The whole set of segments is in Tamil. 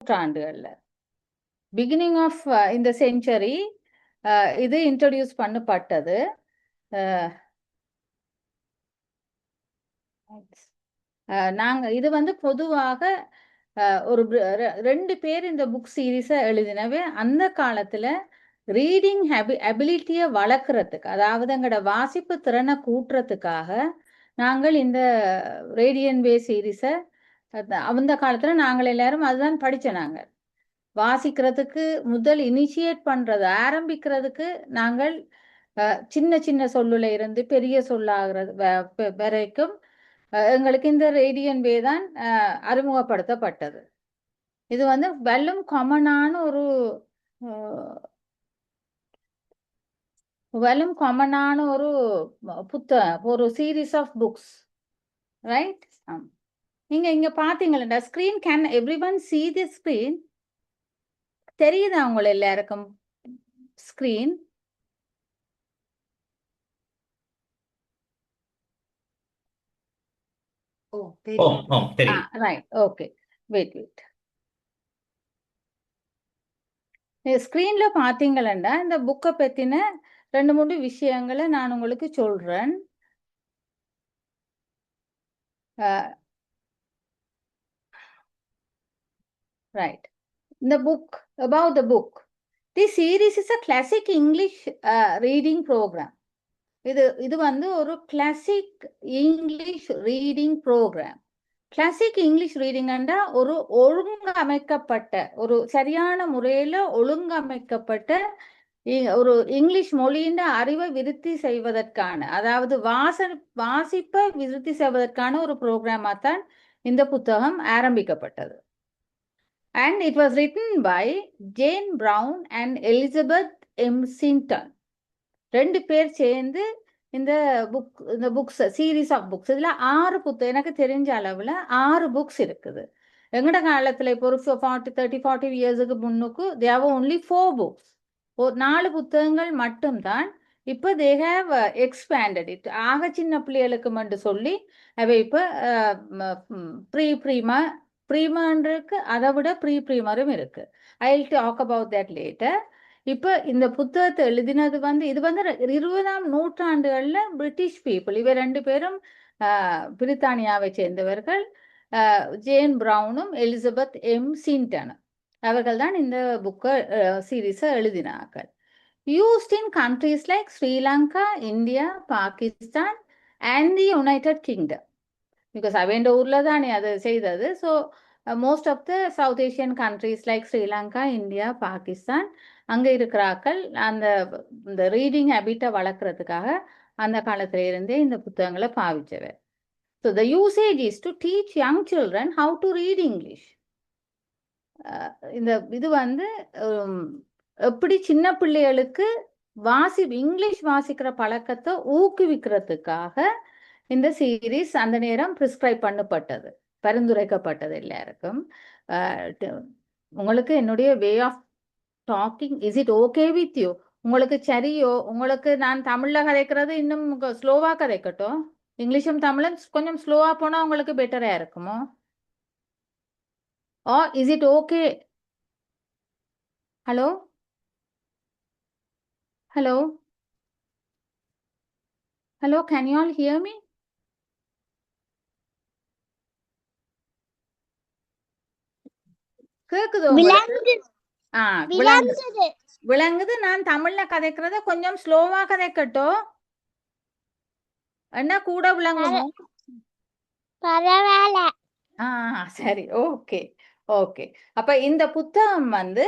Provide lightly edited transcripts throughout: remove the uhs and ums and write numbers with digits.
நூற்றாண்டுகள்ல பிகினிங் ஆஃப் இந்த செஞ்சுரி இது இன்ட்ரடியூஸ் பண்ணப்பட்டது. இது வந்து பொதுவாக ஒரு 2 பேர் இந்த புக் சீரீஸை எழுதினவே அந்த காலத்துல ரீடிங் அபிலிட்டியை வளர்க்குறதுக்கு, அதாவது எங்களோட வாசிப்பு திறனை கூட்டுறதுக்காக நாங்கள் இந்த ரேடியன் வே சீரீஸை அந்த காலத்துல நாங்கள் எல்லாரும் அதுதான் படித்தோம். நாங்கள் வாசிக்கிறதுக்கு முதல் இனிஷியேட் பண்றது ஆரம்பிக்கிறதுக்கு நாங்கள் சின்ன சின்ன சொல்லுல இருந்து பெரிய சொல்லாகிறது வரைக்கும் எங்களுக்கு இந்த ரேடியன் வே தான் அறிமுகப்படுத்தப்பட்டது. இது வந்து வெல்லும் காமனான ஒரு புத்தகம், ஒரு சீரீஸ் ஆஃப் புக்ஸ், ரைட்? நீங்க இங்க பாத்தீங்களா screen? Can everyone see the screen? தெரியுதா உங்க எல்லாருக்கும் ஸ்கிரீன்? Right, okay. வெயிட். ஸ்கிரீன்ல பாத்தீங்களா இந்த புக்கை பத்தின 2-3 விஷயங்களை நான் உங்களுக்கு சொல்றேன். Right. The book, about the book. This series is a classic English reading program. இது வந்து ஒரு classic English reading program. Classic English ரீடிங்னா ஒரு ஒழுங்கமைக்கப்பட்ட, ஒரு சரியான முறையில ஒழுங்கமைக்கப்பட்ட ஒரு இங்கிலீஷ் மொழியின் அறிவை விருத்தி செய்வதற்கான, அதாவது வாசிப்பை விருத்தி செய்வதற்கான ஒரு ப்ரோக்ராமா தான் இந்த புத்தகம் ஆரம்பிக்கப்பட்டது. And it was written by Jane Brown and Elizabeth M. Sinton. 2 பேர் சேர்ந்து இந்த புக்ஸ் சீரீஸ் ஆஃப் புக்ஸ், இதுல 6 புத்தகம், எனக்கு தெரிஞ்ச அளவுல 6 புக்ஸ் இருக்குது. எங்கட காலத்துல இப்போ ஒரு 30-40 இயர்ஸுக்கு முன்னுக்கு தேர் வர் ஒன்லி 4 புக்ஸ். 4 புத்தகங்கள் மட்டும்தான். இப்போ தே ஹேவ் எக்ஸ்பேண்டட் இட். ஆக சின்ன பிள்ளைகளுக்கு மட்டும் சொல்லி அவை இப்போ ப்ரீமருக்கு அதை விட ப்ரீமரும் இருக்கு. I will talk about that later. இப்போ இந்த புத்தகத்தை எழுதினது வந்து இது வந்து 20ஆம் நூற்றாண்டுகள்ல பிரிட்டிஷ் பீப்புள், இவ 2 பேரும் பிரித்தானியாவை சேர்ந்தவர்கள், ஜேன் பிரவுனும் எலிசபெத் எம் சிண்டனும். அவர்கள் தான் இந்த புக்கை சீரீஸை எழுதினார்கள். Used in countries like Sri Lanka, India, Pakistan and the United Kingdom. Because அவன் ஊர்ல தானே அது செய்தது. So most of the south Asian countries like Sri Lanka, India, Pakistan, அங்கே இருக்கிறாக்கள் இந்த ரீடிங் ஹேபிட்டை வளர்க்குறதுக்காக அந்த காலத்துல இருந்தே இந்த புத்தகங்களை பாவிச்சவர். So the usage is to teach young children how to read English. இது வந்து எப்படி சின்ன பிள்ளைகளுக்கு இங்கிலீஷ் வாசிக்கிற பழக்கத்தை ஊக்குவிக்கிறதுக்காக இந்த சீரீஸ் அந்த நேரம் பிரிஸ்கிரைப் பண்ணப்பட்டது, பரிந்துரைக்கப்பட்டது எல்லாருக்கும். உங்களுக்கு என்னுடைய way of talking, is it okay with you? உங்களுக்கு சரியோ? உங்களுக்கு நான் தமிழ்ல கதைக்கிறது இன்னும் ஸ்லோவா கதைக்கட்டும்? இங்கிலீஷும் தமிழும் கொஞ்சம் ஸ்லோவா போனா உங்களுக்கு பெட்டரா இருக்குமோ? Or is it okay? Hello? Hello? Hello, can you all hear me? கேக்குது உங்களுக்கு? விளங்குது. நான் தமிழ்ல கதைக்கிறத கொஞ்சம் ஸ்லோவா கதைக்கட்டும்? என்ன கூட விளங்குமோ? பரவாயில்ல. சரி, ஓகே ஓகே. அப்ப இந்த புத்தகம் வந்து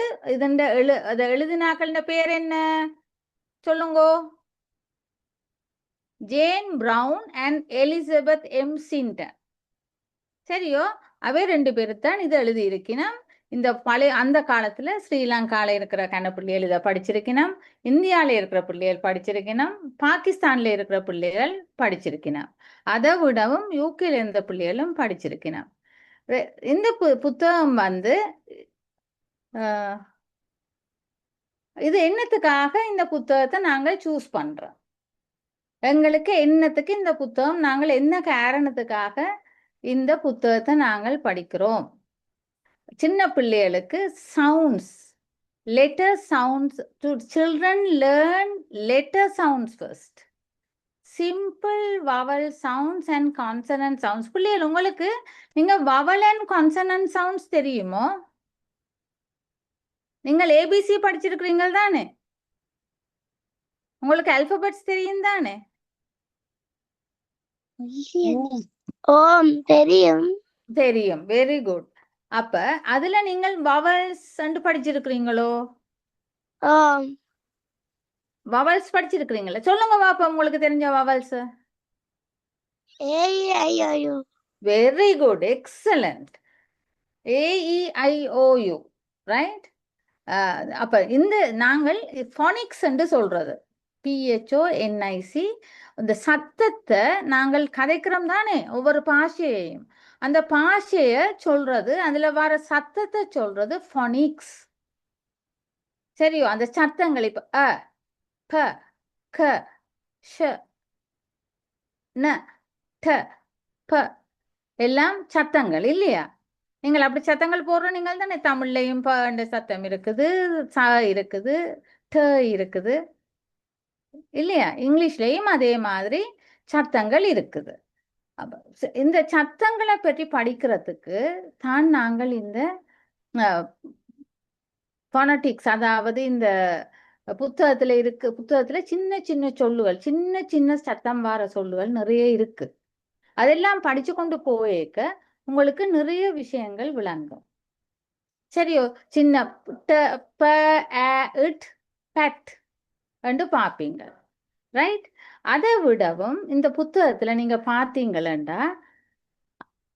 எழுதினாக்கள் பேர் என்ன சொல்லுங்க? Jane Brown and Elizabeth M Sinton. சரியோ? அவை 2 பேரு தான் இது எழுதி இருக்கணும். இந்த அந்த காலத்துல ஸ்ரீலங்கால இருக்கிற கண்ணப்பிள்ளைகள் இதை படிச்சிருக்கணும், இந்தியாவில இருக்கிற பிள்ளைகள் படிச்சிருக்கணும், பாகிஸ்தான்ல இருக்கிற பிள்ளைகள் படிச்சிருக்கணும், அதை விடவும் யூகேல இருந்த பிள்ளைகளும் படிச்சிருக்கணும். இந்த புத்தகம் வந்து இது என்னத்துக்காக இந்த புத்தகத்தை நாங்கள் சூஸ் பண்றோம்? எங்களுக்கு என்னத்துக்கு இந்த புத்தகம், நாங்கள் என்ன காரணத்துக்காக இந்த புத்தகத்தை நாங்கள் படிக்கிறோம்? சின்ன பிள்ளைகளுக்கு sounds, letter sounds, to children learn letter sounds first. Simple vowel sounds and consonant sounds. பிள்ளைகள் உங்களுக்கு நீங்க vowel and consonant sounds தெரியுமோ? நீங்கள் ஏபிசி படிச்சிருக்கிறீங்க தானே? உங்களுக்கு அல்பபெட்ஸ் தெரியும் தானே? ஓம் தெரியும். தெரியும். Very good. அப்ப அதுல நீங்கள் vowels படிச்சிருக்கிறீங்களோ? ஓம் வவல்ஸ் படிச்சிருக்கிறீங்களா? சொல்லுங்க பாப்பா உங்களுக்கு தெரிஞ்ச vowels. AEIOU. Very good, excellent. AEIOU, right. அப்ப இந்த நாங்கள் ஃபோனிக்ஸ் என்று சொல்றது, பிஹெச்ஓஎன்ஐசி. இந்த சத்தத்தை நாங்கள் கதைக்கிறோம் தானே ஒவ்வொரு பாஷையையும், அந்த பாஷையை சொல்றது, அதுல வர சத்தத்தை சொல்றது ஃபோனிக்ஸ். சரியோ? அந்த சத்தங்கள் இப்ப அ, ப, க, ஷ, ந, ட, ப எல்லாம் சத்தங்கள் இல்லையா? நீங்கள் அப்படி சத்தங்கள் போடுற நீங்கள் தானே. தமிழ்லையும் ப சத்தம் இருக்குது, ச இருக்குது, ட இருக்குது இல்லையா? இங்கிலீஷ்லயும் அதே மாதிரி சத்தங்கள் இருக்குது. இந்த சத்தங்களை பற்றி படிக்கிறதுக்கு தான் நாங்கள் இந்த ஃபோனடிக்ஸ், அதாவது இந்த புத்தகத்துல சின்ன சின்ன சொல்லுகள், சின்ன சின்ன சத்தம் வார சொல்லுகள் நிறைய இருக்கு. அதெல்லாம் படிச்சு கொண்டு போயிருக்க உங்களுக்கு நிறைய விஷயங்கள் விளங்கும். சரியோ? சின்ன பேட் என்று பார்ப்பீங்க, ரைட்? அதை விடவும் இந்த புத்தகத்துல நீங்க பார்த்தீங்களா,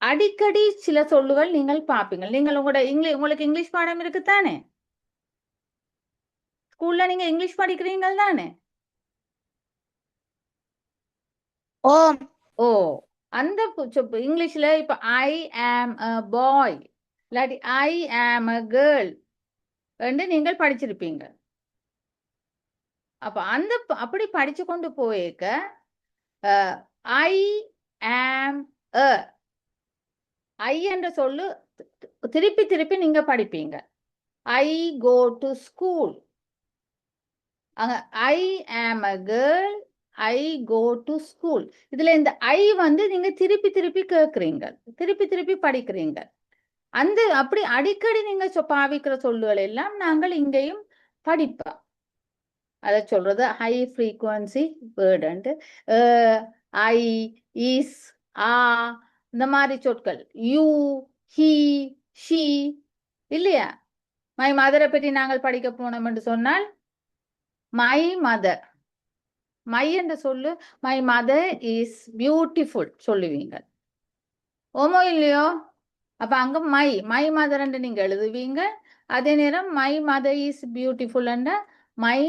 அடிக்கடி சில சொல்லுகள் நீங்கள் பார்ப்பீங்க. நீங்கள் உங்களுக்கு இங்கிலீஷ் பாடம் இருக்குத்தானே? ஸ்கூல்ல நீங்க இங்கிலீஷ் படிக்கிறீங்க தானே? ஓம். ஓ, அந்த இங்கிலீஷ்ல இப்ப ஐ ஆம் அ பாய், இல்லாட்டி ஐ ஆம் அ கேர்ள் என்று நீங்கள் படிச்சிருப்பீங்க. அப்ப அப்படி படிச்சு கொண்டு போயிருக்க ஐ ஆம் அ, ஐ என்ற சொல்லு திருப்பி திருப்பி நீங்க படிப்பீங்க. ஐ கோ டு ஸ்கூல், அங்க I am a girl, I go to school. இதுல இந்த ஐ நீங்க திருப்பி திருப்பி கேட்குறீங்க, திருப்பி திருப்பி படிக்கிறீங்க. அந்த அப்படி அடிக்கடி நீங்க பாவிக்கிற சொல்லுகள் எல்லாம் நாங்கள் இங்கேயும் படிப்போம். அதை சொல்றது high frequency word. I, is, a, இந்த மாதிரி சொற்கள், யூ, ஹி, ஷி இல்லையா? மை மதரை பற்றி நாங்கள் படிக்க போனோம் என்று சொன்னால் மை மதர், மை என்று சொல்லு, மை மதர் இஸ் பியூட்டிஃபுல் சொல்லுவீங்க, ஓமோ இல்லையோ? அப்ப அங்க மை மை மதர் என்று நீங்க எழுதுவீங்க. அதே நேரம் மை மதர் இஸ் பியூட்டிஃபுல் என்ற மை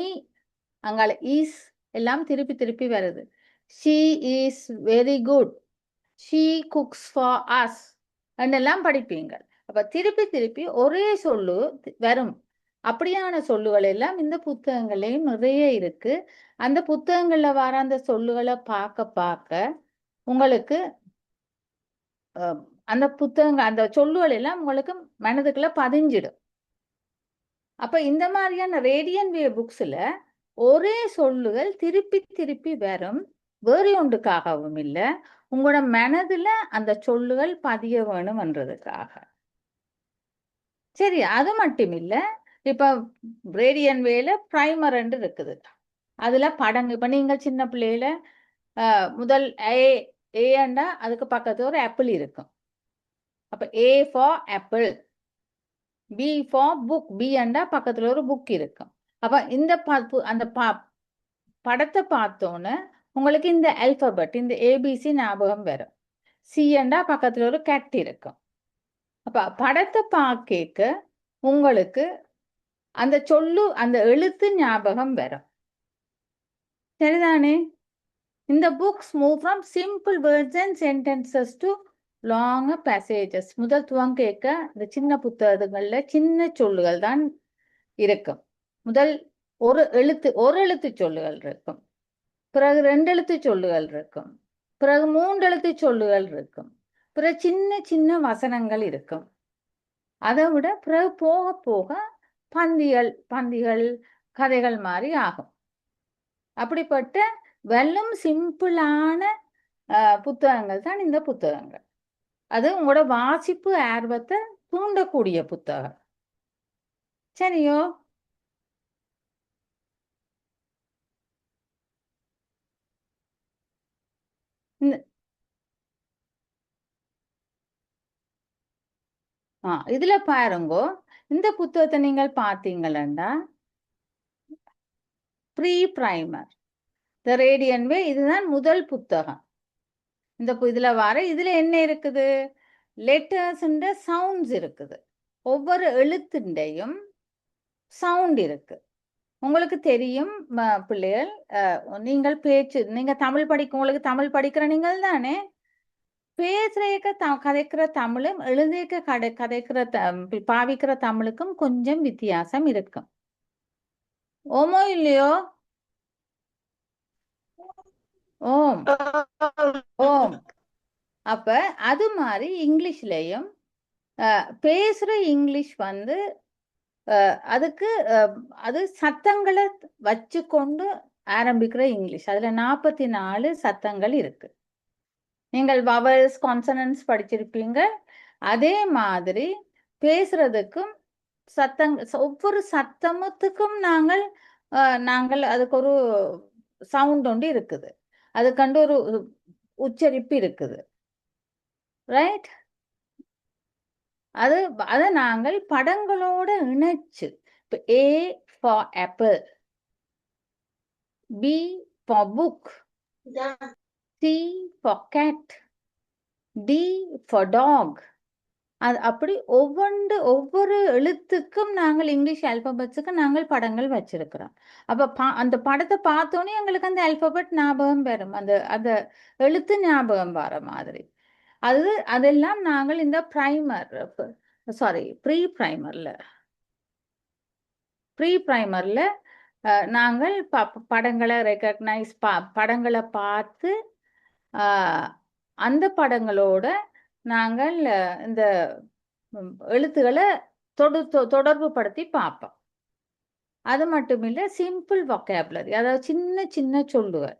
அங்கால இஸ் எல்லாம் திருப்பி திருப்பி வருது. She is very good, she cooks for us எல்லாம் படிப்பீங்க. அப்ப திருப்பி திருப்பி ஒரே சொல்லு வரும். அப்படியான சொல்லுகள் எல்லாம் இந்த புத்தகங்களையும் நிறைய இருக்கு. அந்த புத்தகங்கள்ல வர அந்த சொல்லுகளை பார்க்க பார்க்க உங்களுக்கு அந்த புத்தகங்கள், அந்த சொல்லுகள் எல்லாம் உங்களுக்கு மனதுக்குள்ள பதிஞ்சிடும். அப்ப இந்த மாதிரியான ரேடியன் வே புக்ஸ்ல ஒரே சொல்லுகள் திருப்பி திருப்பி வரும், வேறு ஒன்றுக்காகவும் இல்லை, உங்களோட மனதுல அந்த சொல்லுகள் பதிய வேணும்ன்றதுக்காக. சரி, அது மட்டும் இல்லை. இப்ப ரேடியன் வேல பிரைமர் இருக்குது, அதுல படங்கு. இப்ப நீங்க சின்ன பிள்ளையில முதல் ஏண்டா அதுக்கு பக்கத்துல ஒரு ஆப்பிள் இருக்கும். அப்ப A for apple, B for book, B அண்டா பக்கத்துல ஒரு புக் இருக்கும். அப்ப இந்த அந்த படத்தை பார்த்தோன்னு உங்களுக்கு இந்த அல்பபெட், இந்த ஏபிசி ஞாபகம் வரும். சி அண்டா பக்கத்துல ஒரு கேட் இருக்கும். அப்ப படத்தை பார்க்க உங்களுக்கு அந்த சொல்லு, அந்த எழுத்து ஞாபகம் வரும், சரிதானே? இந்த books move from simple words and sentences to long passages. முதல் துவங்க கேட்க இந்த சின்ன புத்தகங்கள்ல சின்ன சொல்லுகள் தான் இருக்கும். முதல் ஒரு எழுத்து சொல்லுகள் இருக்கும், பிறகு 2 எழுத்து சொல்லுகள் இருக்கும், பிறகு 3 எழுத்து சொல்லுகள் இருக்கும், பிறகு சின்ன சின்ன வசனங்கள் இருக்கும். அதை விட பிறகு போக போக பந்திகள் கதைகள் மாதிரி ஆகும். அப்படிப்பட்ட வெல்லும் சிம்பிளான புத்தகங்கள் தான் இந்த புத்தகங்கள். அது உங்களோட வாசிப்பு ஆர்வத்தை தூண்டக்கூடிய புத்தகம். சரியோ? இதுல பாருங்கோ, இந்த புத்தகத்தை நீங்கள் பார்த்தீங்களா, ப்ரீ பிரைமர் த ரேடியன் வே, இதுதான் முதல் புத்தகம். இதுல இதுல என்ன இருக்குது? லெட்டர்ஸ் சவுண்ட்ஸ் இருக்குது. ஒவ்வொரு எழுத்துண்டையும் சவுண்ட் இருக்கு. உங்களுக்கு தெரியும் பிள்ளைகள், நீங்கள் நீங்க தமிழ் உங்களுக்கு தமிழ் படிக்கிற நீங்கள் தானே, பேசுறேக்க கதைக்கிற தமிழும் எழுதிக்க கதைக்கிற பாவிக்கிற தமிழுக்கும் கொஞ்சம் வித்தியாசம் இருக்கும். ஓமோ இல்லையோ? ஓம் ஓம். அப்ப அது மாதிரி இங்கிலீஷ்லயும் பேசுற இங்கிலீஷ் அதுக்கு அது சத்தங்களை வச்சு கொண்டு ஆரம்பிக்கிற இங்கிலீஷ். அதுல 44 சத்தங்கள் இருக்கு. நீங்கள் வவல்ஸ் கான்சனன்ஸ் படிச்சிருப்பீங்க. அதே மாதிரி பேசுறதுக்கும் ஒவ்வொரு சத்தமுத்துக்கும் நாங்கள் அதுக்கு ஒரு சவுண்ட் ஒன்று இருக்குது. அது கண்டு ஒரு உச்சரிப்பு இருக்குது. ரைட்? அதை நாங்கள் படங்களோட இணைச்சு, இப்போ A for apple, B for book, C for cat, D for dog. அது அப்படி ஒவ்வொரு எழுத்துக்கும் நாங்கள் இங்கிலீஷ் ஆல்பபெட்ஸுக்கு நாங்கள் படங்கள் வச்சிருக்கிறோம். அப்ப அந்த படத்தை பார்த்தோன்னே எங்களுக்கு அந்த ஆல்பபெட் ஞாபகம் வரும், அந்த எழுத்து ஞாபகம் வர மாதிரி. அதெல்லாம் நாங்கள் இந்த ப்ரீ பிரைமர்ல நாங்கள் படங்களை ரெக்கக்னைஸ் படங்களை பார்த்து அந்த படங்களோட நாங்கள் இந்த எழுத்துக்களை தொடர்பு படுத்தி பார்ப்போம். அது மட்டும் இல்லை, சிம்பிள் வொக்காபுலரி, அதாவது சின்ன சின்ன சொல்லுங்கள்.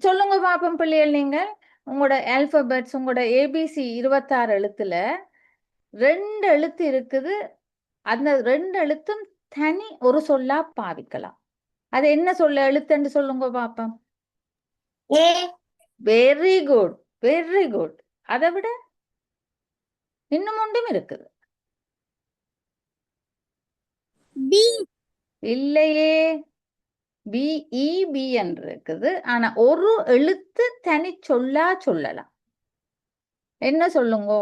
சொல்லுங்க பார்ப்போம் பிள்ளைகள், நீங்கள் உங்களோட ஆல்பபெட்ஸ், உங்களோட ஏபிசி 26 எழுத்துல 2 எழுத்து இருக்குது. அந்த 2 எழுத்தும் தனி ஒரு சொல்லா பாவிக்கலாம். அது என்ன சொல்ல எழுத்துன்னு சொல்லுங்க பார்ப்போம். Very good, very good. அதை விட இன்னும் ஒன்றும் இருக்குது. இல்லையே, BEB என்று இருக்குது. ஆனா ஒரு எழுத்து தனி சொல்லலாம். என்ன சொல்லுங்க?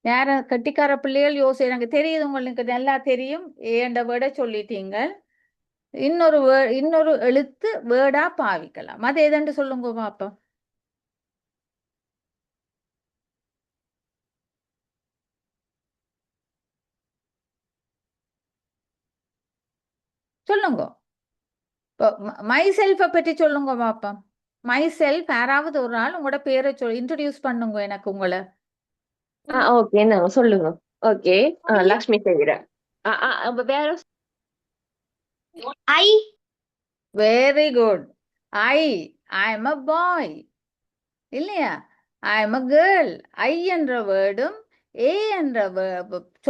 யார கட்டிக்கார பிள்ளைகள் எனக்கு தெரியுது, உங்களுக்கு நல்லா தெரியும். ஏண்ட வேர்டை சொல்லிட்டீங்க. இன்னொரு எழுத்து வேர்டா பாவிக்கலாம். அது எதென்று சொல்லுங்க பாப்போம். சொல்லுங்க. மை செல்ஃபை பற்றி சொல்லுங்க பாப்போம். மை செல்ஃப், யாராவது ஒரு ஆள் உங்களோட பேரை இன்ட்ரடியூஸ் பண்ணுங்க எனக்கு உங்களை. ஓகே, நாங்க சொல்லுங்க. ஓகே, லக்ஷ்மி தவிர வேற. I. Very good. I am a boy இல்லையா? I am a girl. ஐ என்ற வேர்டும் ஏ என்ற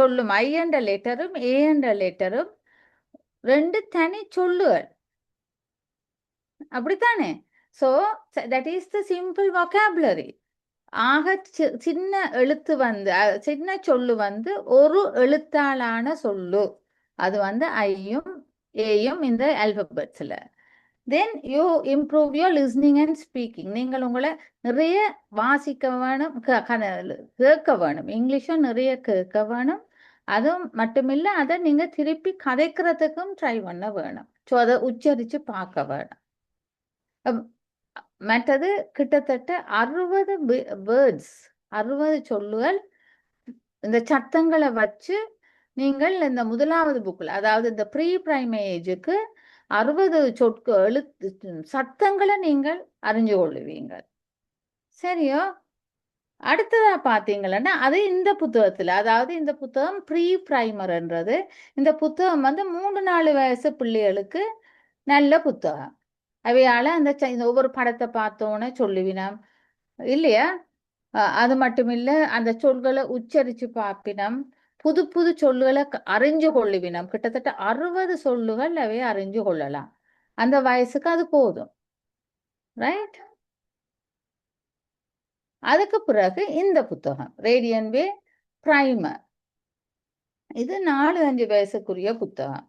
சொல்லும், ஐ என்ற லெட்டரும் ஏ என்ற லெட்டரும் 2 தனி சொல்லுகள். அப்படித்தானே? So that is the simple vocabulary. ஆக சின்ன எழுத்து சின்ன சொல்லு ஒரு எழுத்தாலான சொல்லு. அது ஐயும் ஏயும் இந்த ஆல்பபெட்ஸ்ல. Then you improve your listening and speaking. நீங்கள் உங்களை நிறைய வாசிக்க வேணும், கேட்க வேணும். இங்கிலீஷும் நிறைய கேட்க வேணும். அதுவும் மட்டுமில்லை, அதை நீங்கள் திருப்பி கதைக்கிறதுக்கும் ட்ரை பண்ண வேணும். ஸோ அதை உச்சரித்து பார்க்க வேணும். மற்றது கிட்டத்தட்ட 60 வேர்ட்ஸ், 60 சொல்லுகள் இந்த சத்தங்களை வச்சு நீங்கள் இந்த முதலாவது புக்கில், அதாவது இந்த ப்ரீ பிரைமரி ஏஜுக்கு 60 எழுத்து சத்தங்களை நீங்கள் அறிஞ்சு கொள்ளுவீங்க. சரியோ? அடுத்ததா பாத்தீங்கன்னா அது இந்த புத்தகத்துல, அதாவது இந்த புத்தகம் ப்ரீ பிரைமர்ன்றது. இந்த புத்தகம் வந்து 3-4 வயசு பிள்ளைகளுக்கு நல்ல புத்தகம். அவையால இந்த ஒவ்வொரு படத்தை பார்த்தோன்னே சொல்லுவினம் இல்லையா? அது மட்டும் இல்ல, அந்த சொல்களை உச்சரிச்சு பார்ப்பினம், புது புது சொல்லுகளை அறிஞ்சு கொள்ளுவினம். கிட்டத்தட்ட 60 சொல்லுகள் அவை அறிஞ்சு கொள்ளலாம். அந்த வயசுக்கு அது போதும். ரைட்? அதுக்கு பிறகு இந்த புத்தகம் ரேடியன் வே பிரைமர். இது 4-5 வயசுக்குரிய புத்தகம்.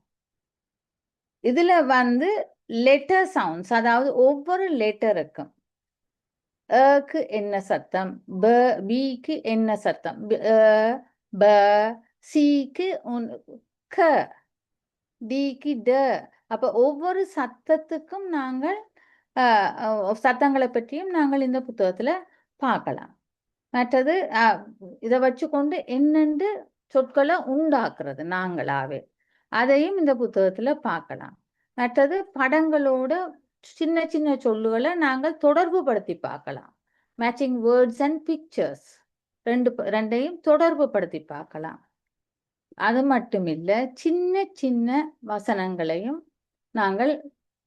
இதுல வந்து லெட்டர் சவுண்ட்ஸ், அதாவது ஒவ்வொரு லெட்டருக்கும் க்கு என்ன சத்தம், பிக்கு என்ன சத்தம், ப, சிக்கு க, டிக்கு ட. அப்ப ஒவ்வொரு சத்தத்துக்கும் நாங்கள் சத்தங்களை பற்றியும் நாங்கள் இந்த புத்தகத்துல பார்க்கலாம். மற்றது இதை வச்சுக்கொண்டு என்னென்று சொற்களை உண்டாக்குறது நாங்களாவே, அதையும் இந்த புத்தகத்துல பார்க்கலாம். மற்றது படங்களோட சின்ன சின்ன சொல்லுகளை நாங்கள் தொடர்பு படுத்தி பார்க்கலாம். மேட்சிங் வேர்ட்ஸ் அண்ட் பிக்சர்ஸ் ரெண்டையும் தொடர்பு படுத்தி பார்க்கலாம். அது மட்டும் இல்ல, சின்ன சின்ன வசனங்களையும் நாங்கள்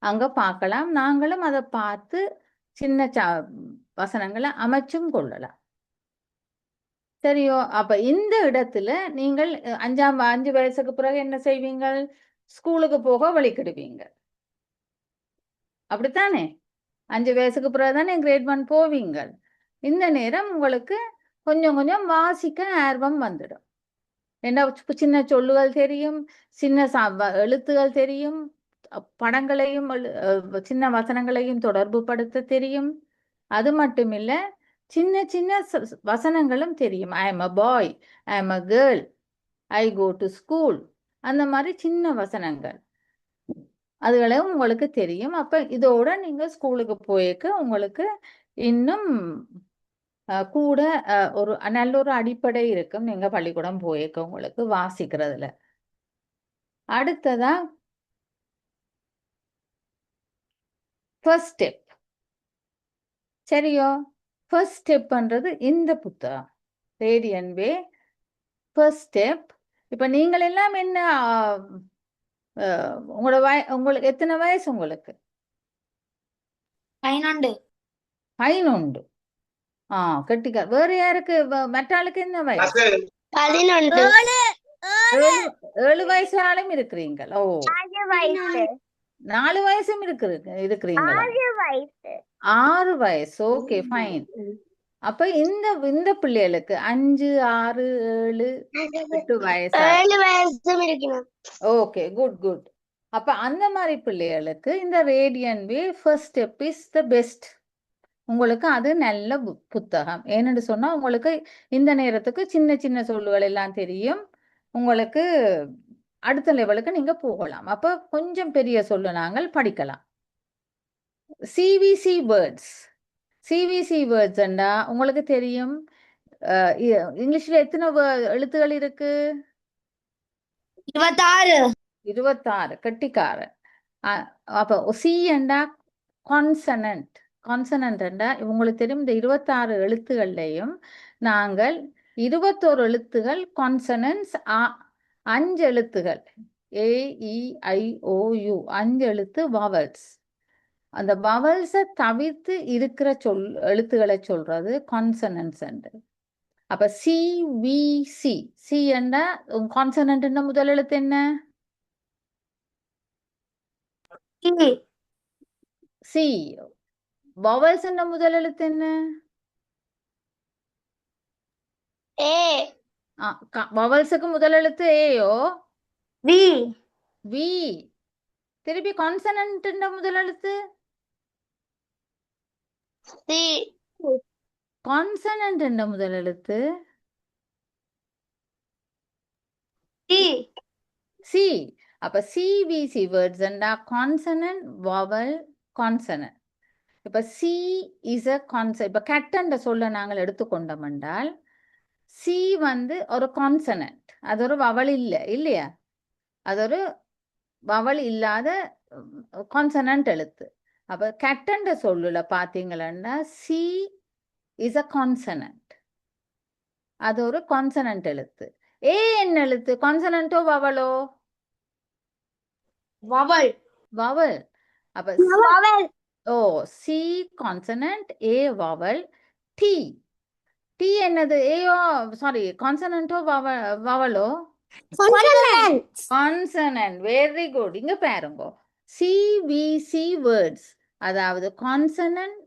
அங்க பார்க்கலாம். நாங்களும் அதை பார்த்து சின்ன வசனங்களை அமைச்சும் கொள்ளலாம். சரியோ? அப்ப இந்த இடத்துல நீங்கள் 5 வயசுக்கு பிறகு என்ன செய்வீங்கள்? ஸ்கூலுக்கு போக வழிக்கிடுவீங்க. அப்படித்தானே? 5 வயசுக்கு பிறகுதானே கிரேட் 1 போவீங்க. இந்த நேரம் உங்களுக்கு கொஞ்சம் கொஞ்சம் வாசிக்க ஆர்வம் வந்துடும். என்ன சின்ன சொல்லுகள் தெரியும், சின்ன எழுத்துகள் தெரியும், படங்களையும் சின்ன வசனங்களையும் தொடர்பு படுத்த தெரியும். அது மட்டும் இல்ல, சின்ன சின்ன வசனங்களும் தெரியும். I am a boy, I am a girl, I go to school, அந்த மாதிரி சின்ன வசனங்கள் அதுகளும் உங்களுக்கு தெரியும். அப்ப இதோட நீங்க ஸ்கூலுக்கு போய்க்க உங்களுக்கு இன்னும் கூட ஒரு நல்ல ஒரு அடிப்படை இருக்கும். நீங்க பள்ளிக்கூடம் போய்க்க உங்களுக்கு வாசிக்கிறதுல. அடுத்ததா ஃபர்ஸ்ட் ஸ்டெப். சரியோ? ஃபர்ஸ்ட் ஸ்டெப்ன்றது இந்த புத்தகம் ரேடியன் வே ஃபர்ஸ்ட் ஸ்டெப். இப்ப நீங்கள் எல்லாம் என்ன உங்களுக்கு எத்தனை வயசு? உங்களுக்கு 11. கெட்டிக்கார். வேற யாருக்கு? மற்றாளுக்கு என்ன வயசு? 11. 7 வயசு ஆளும் இருக்கிறீங்க. ஓ, 4 வயசும் இருக்கிறீங்களா? 6 வயசு. Okay, fine. அப்ப இந்த பிள்ளைகளுக்கு 5, 6, 7, 8 வயசு. 7 வயசும் இருக்கணும். Okay, good good. அப்ப அந்த மாதிரி பிள்ளைகளுக்கு இந்த radian way first step is the best. உங்களுக்கு அது நல்ல புத்தகம். ஏன்னு சொன்னா உங்களுக்கு இந்த நேரத்துக்கு சின்ன சின்ன சொல்லுகள் எல்லாம் தெரியும். உங்களுக்கு அடுத்த லெவலுக்கு நீங்க போகலாம். அப்ப கொஞ்சம் பெரிய சொல்லு நாங்கள் படிக்கலாம். CVC words. சிவிசி வேர்ட்ஸ்ண்டா உங்களுக்கு தெரியும். இங்கிலீஷ்ல எத்தனை எழுத்துகள் இருக்கு? 26. கெட்டிக்காரன். அப்ப சி என்றா கான்சனன்ட். கான்சனன்ட்ண்டா உங்களுக்கு தெரியும். இந்த 26 எழுத்துக்கள்லையும் நாங்கள் 21 எழுத்துகள் கான்சனன்ஸ், 5 எழுத்துகள் AEIOU, 5 எழுத்து வவல்ஸ். அந்த வவல்ஸை தவிர்த்து இருக்கிற எழுத்துக்களை சொல்றது கான்சனன்ஸ். அப்ப CVC. சி என்றா கான்சனன்ட் முதல் எழுத்து என்ன? சி. வவல்ஸ் முதல் எழுத்து என்ன? வவல்ஸுக்கு முதல் எழுத்து ஏயோ? வி. திருப்பி கான்சனன்ட் முதல் எழுத்து? கான்சனன்ட் முதல் எழுத்து சி. அப்ப CVC words consonant, vowel, consonant. இப்ப சி இஸ் அ கான்சனன்ட். இப்ப கட்டண்ட சொல்ல நாங்கள் எடுத்துக்கொண்டோம் என்றால் சி வந்து ஒரு கான்சனன்ட். அது ஒரு வவல் இல்லையா? அது ஒரு வவல் இல்லாத கான்சனன்ட் எழுத்து. அப்ப கட்டண்ட சொல்லுல பாத்தீங்கன்னா சி இஸ் அ கான்சனன்ட். அது ஒரு கான்சனன்ட் எழுத்து. ஏ என்ன எழுத்து? கான்சனன்ட்டோ வவலோ? vowel vowel. அப்ப vowel oh C consonant, A vowel, D. D என்னது? ஏயோ சாரி கான்சனன்ட்டோ வவலோ? consonant consonant. Very good. இங்க பாருங்க, சிவிசி வேர்ட்ஸ், அதாவது கான்சனன்ட்,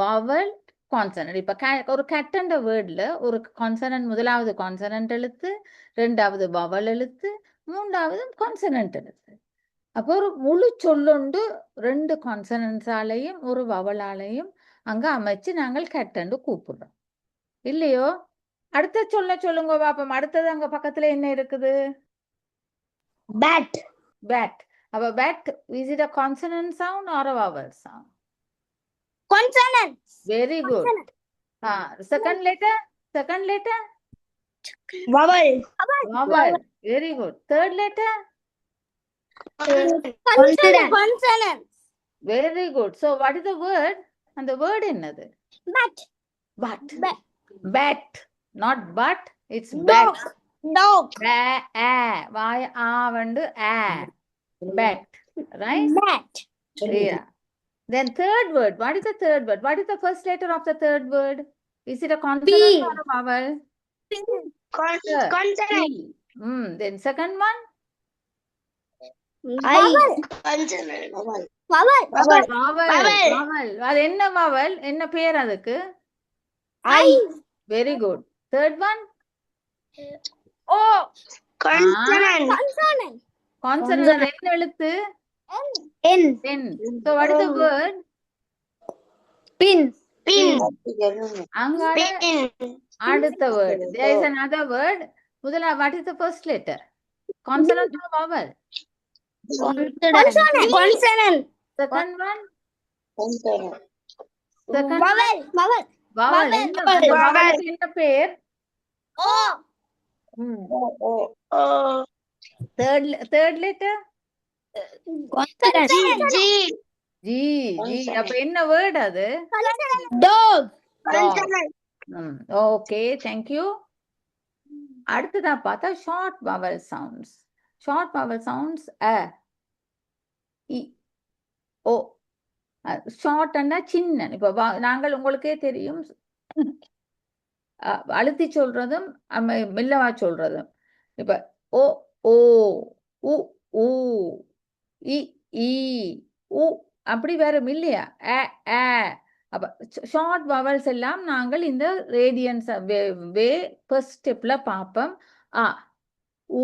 வவல், கான்சனன்ட். இப்ப ஒரு கட்டண்ட வேர்ட்ல ஒரு கான்சனன்ட், முதலாவது கான்சனன்ட் எழுத்து, ரெண்டாவது வவல் எழுத்து, மூன்றாவது கான்சனன்ட் எழுத்து. அப்போ ஒரு முழு சொல்லுண்டு 2 கான்சனன்ட்ஸாலையும் ஒரு வவலாலையும் அங்க அமைச்சு நாங்கள் கட்டண்டு கூப்பிடுறோம், இல்லையோ? அடுத்த சொல்லுங்க பாப்போம். அடுத்தது அங்க பக்கத்துல என்ன இருக்குது? bat bat. அப்ப bat, is it a consonant sound or a vowel sound? consonant very good. Second letter, vowel vowel. Very good. Third letter, consonant very good. So what is the word? அந்த வேர்ட் என்னது? bat but. Bat, not but, it's dog bat. dog வாய் ஆ வந்து bat, right? bat Yeah. Then third word, what is the third word? What is the first letter of the third word? Is it a consonant or a vowel? Sir. consonant P. Then second one? vowel consonant vowel vowel Vowel. அது என்ன vowel? என்ன பேர் அதுக்கு? I Very good. Third one? o consonant Consonant. அது என்ன எழுத்து? n N. So what is the word? pin அங்கால அடுத்த word. There is another word. முதல்ல what is the first letter? Consonant or vowel? consonant Second one? vowel என்ன? அந்த vowel என்ன பேர்? o Third letter? consonant G. அப்ப என்ன word அது? dog Okay, thank you. அடுத்ததா பார்த்தா short vowel sounds. Short vowel sounds a, i, o. Short அண்ணா சின்ன. இப்ப நாங்கள் உங்களுக்கே தெரியும், அழுத்தி சொல்றதும் மெல்லவா சொல்றதும். இப்ப ஓ ஓ, உ ஊ, இ ஈ, உ அப்படி வரும் இல்லையா? அப்ப ஷார்ட் வவல்ஸ் எல்லாம் நாங்கள் இந்த ரேடியன்ஸ் வே ஃபர்ஸ்ட் ஸ்டெப்ல பார்ப்போம். அ உ